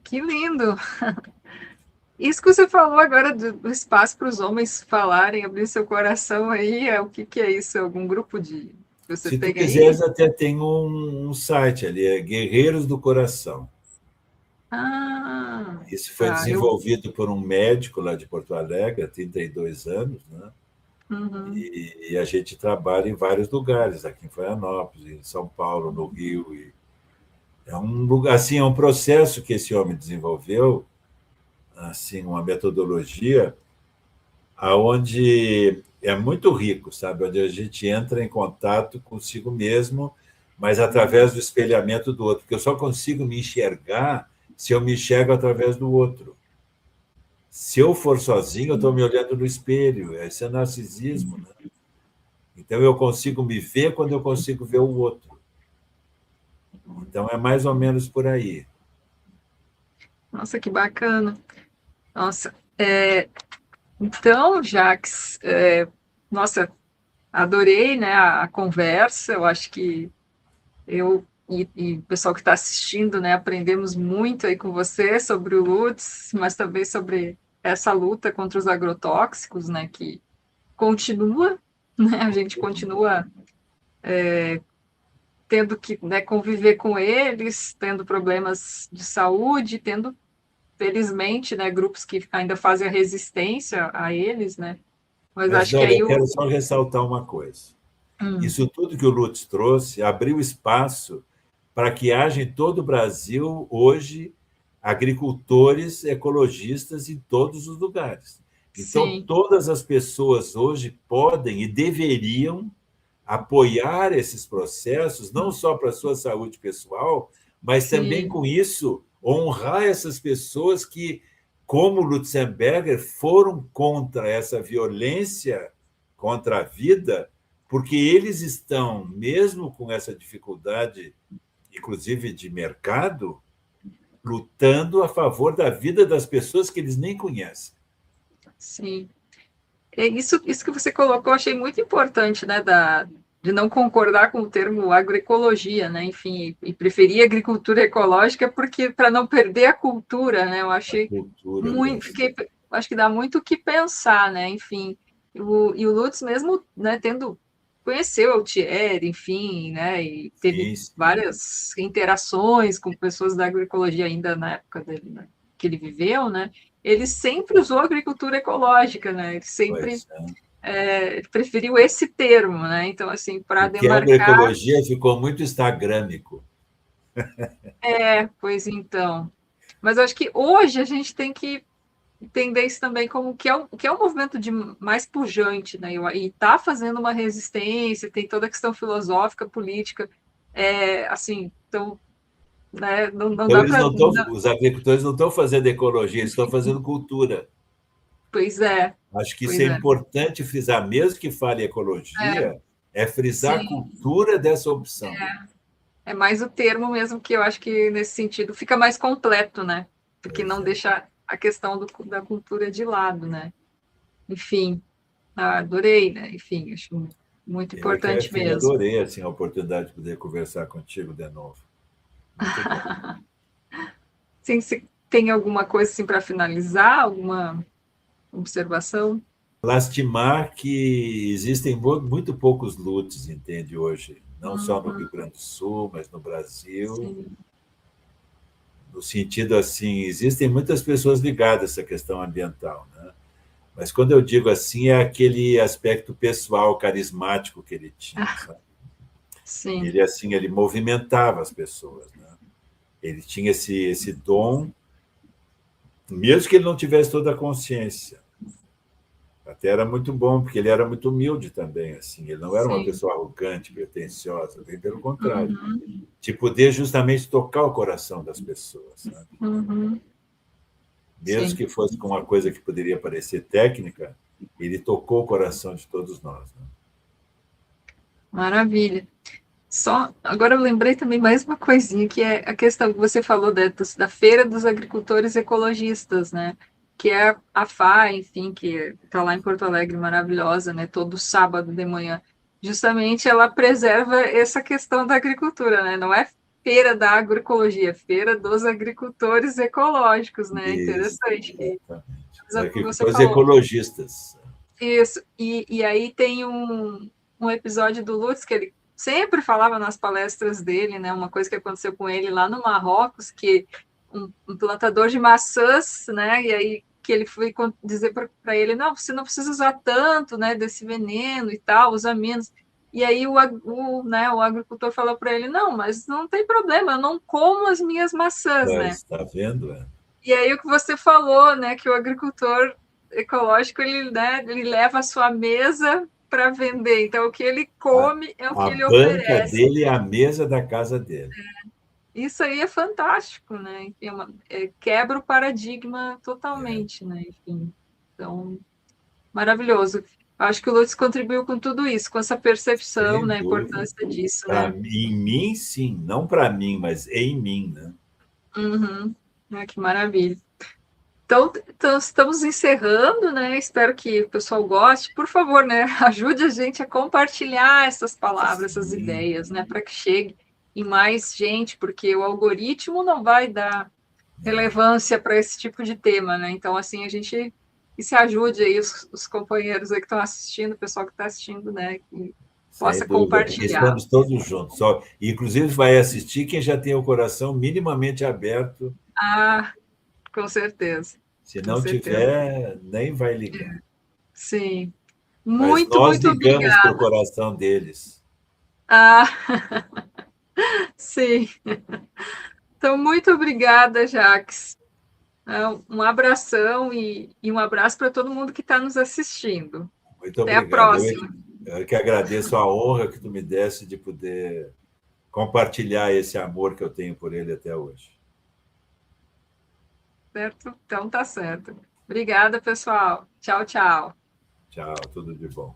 Que lindo! Isso que você falou agora do espaço para os homens falarem, abrir seu coração aí, o que é isso? Algum grupo de que você Se tu tem aí? quiseres, até tem um site ali, é Guerreiros do Coração. Ah, Isso foi tá. Eu. desenvolvido por um médico lá de Porto Alegre, há 32 anos, né? Uhum, E a gente trabalha em vários lugares, aqui em Florianópolis, em São Paulo, no Rio. E é um lugar, assim, é um processo que esse homem desenvolveu, assim, uma metodologia aonde é muito rico, sabe? Onde a gente entra em contato consigo mesmo, mas através do espelhamento do outro, porque eu só consigo me enxergar se eu me enxergo através do outro. Se eu for sozinho, eu estou me olhando no espelho. Esse é narcisismo, né? Então, eu consigo me ver quando eu consigo ver o outro. Então, é mais ou menos por aí. nossa, que bacana. Nossa, então, Jax, nossa, adorei, né, a conversa. Eu acho que eu e o pessoal que está assistindo, né, aprendemos muito aí com você sobre o Lutz, mas também sobre essa luta contra os agrotóxicos, né, que continua, né, a gente continua tendo que, né, conviver com eles, tendo problemas de saúde, tendo, felizmente, né, grupos que ainda fazem a resistência a eles, né, mas Mas, acho que Dória, aí eu o... quero só ressaltar uma coisa. Hum, Isso tudo que o Lutz trouxe abriu espaço para que haja em todo o Brasil, hoje, agricultores ecologistas em todos os lugares. Então, sim, todas as pessoas hoje podem e deveriam apoiar esses processos, não só para a sua saúde pessoal, mas também sim, com isso honrar essas pessoas que, como Lutzenberger, foram contra essa violência contra a vida, porque eles estão, mesmo com essa dificuldade, inclusive de mercado, lutando a favor da vida das pessoas que eles nem conhecem. sim. É isso que você colocou, eu achei muito importante, né, de não concordar com o termo agroecologia, né, enfim, e preferir agricultura ecológica porque para não perder a cultura, né, eu A achei cultura do muito, Brasil. acho que dá muito o que pensar, né, enfim, e o Lutz mesmo, né, conheceu o Thierry, enfim, né, e teve Sim, sim. várias interações com pessoas da agroecologia ainda na época dele, né, que ele viveu, né, ele sempre usou agricultura ecológica, né? Ele sempre Pois é. preferiu esse termo, né? Então, assim, para Porque a demarcar, agroecologia ficou muito instagrâmico. pois então. Mas eu acho que hoje a gente tem que entender isso também como que é um movimento de mais pujante, né? E está fazendo uma resistência, tem toda a questão filosófica, política, assim, então, né? Não Então, dá para, os agricultores não estão fazendo ecologia, eles estão fazendo cultura. pois é, Acho que isso pois é é, importante frisar, mesmo que fale é, ecologia, é frisar a sim. cultura dessa opção. É mais o termo mesmo que eu acho que nesse sentido fica mais completo, né? Porque Pois não é. deixa a questão da cultura de lado, né? Enfim, adorei, né? Enfim, acho muito Eu é importante que mesmo. adorei assim, a oportunidade de poder conversar contigo de novo. Muito bom. Sim, se tem alguma coisa assim para finalizar, alguma observação? Lastimar que existem muito poucos lutes, entende, hoje, não só no Rio Uhum, Grande do Sul, mas no Brasil, sim. no sentido assim, existem muitas pessoas ligadas a essa questão ambiental, né? Mas quando eu digo assim, é aquele aspecto pessoal, carismático que ele tinha, Ah, sabe? sim, Ele assim, ele movimentava as pessoas, né? Ele tinha esse dom, mesmo que ele não tivesse toda a consciência. Até era muito bom, porque ele era muito humilde também, assim. Ele não era uma Sim. pessoa arrogante, pretensiosa, bem pelo contrário. Uhum. De poder justamente tocar o coração das pessoas, sabe? Uhum. Mesmo Sim. que fosse com uma coisa que poderia parecer técnica, ele tocou o coração de todos nós. Né? Maravilha. Só, agora eu lembrei também mais uma coisinha, que é a questão que você falou da Feira dos Agricultores Ecologistas, né? Que é a FA, enfim, que está lá em Porto Alegre, maravilhosa, né? Todo sábado de manhã. Justamente ela preserva essa questão da agricultura, né? Não é feira da agroecologia, é feira dos agricultores ecológicos, né? Isso, Interessante que exatamente. Os que você agricultores falou. ecologistas. Isso, e aí tem um episódio do Lutz que ele sempre falava nas palestras dele, né? Uma coisa que aconteceu com ele lá no Marrocos, que um plantador de maçãs, né? E aí que ele foi dizer para ele, não, você não precisa usar tanto, né, desse veneno e tal, usa menos. E aí né, o agricultor falou para ele, não, mas não tem problema, eu não como as minhas maçãs, né? Está vendo? É. E aí o que você falou, né, que o agricultor ecológico ele, né, ele leva a sua mesa para vender. Então o que ele come é o que A ele banca oferece. dele é a mesa da casa dele. Isso aí é fantástico, né? Enfim, quebra o paradigma É, totalmente, né? Enfim, então maravilhoso. Acho que o Lutz contribuiu com tudo isso, com essa percepção, sem né, a dúvida. importância disso, né? Em mim, sim. Não para mim, mas em mim. Né? Uhum. Ah, que maravilha. Então, estamos encerrando, né? Espero que o pessoal goste. Por favor, né? Ajude a gente a compartilhar essas palavras, essas Sim, ideias, né? Para que chegue em mais gente, porque o algoritmo não vai dar relevância para esse tipo de tema, né? Então, assim, a gente que se ajude aí os companheiros aí que estão assistindo, o pessoal que está assistindo, né? Que sem possa dúvida. Aqui compartilhar. estamos todos juntos. Só, inclusive, vai assistir quem já tem o coração minimamente aberto. Ah, com certeza, Se com não certeza. tiver, nem vai ligar. Sim. Mas Muito, nós muito ligamos para o obrigada. coração deles. Ah, sim. Então, muito obrigada, Jaques. Um abração e um abraço para todo mundo que está nos assistindo. Muito Até a obrigado. próxima. Eu que agradeço a honra que tu me desse de poder compartilhar esse amor que eu tenho por ele até hoje. Certo? Então, tá certo. Obrigada, pessoal. Tchau, tchau. Tchau, tudo de bom.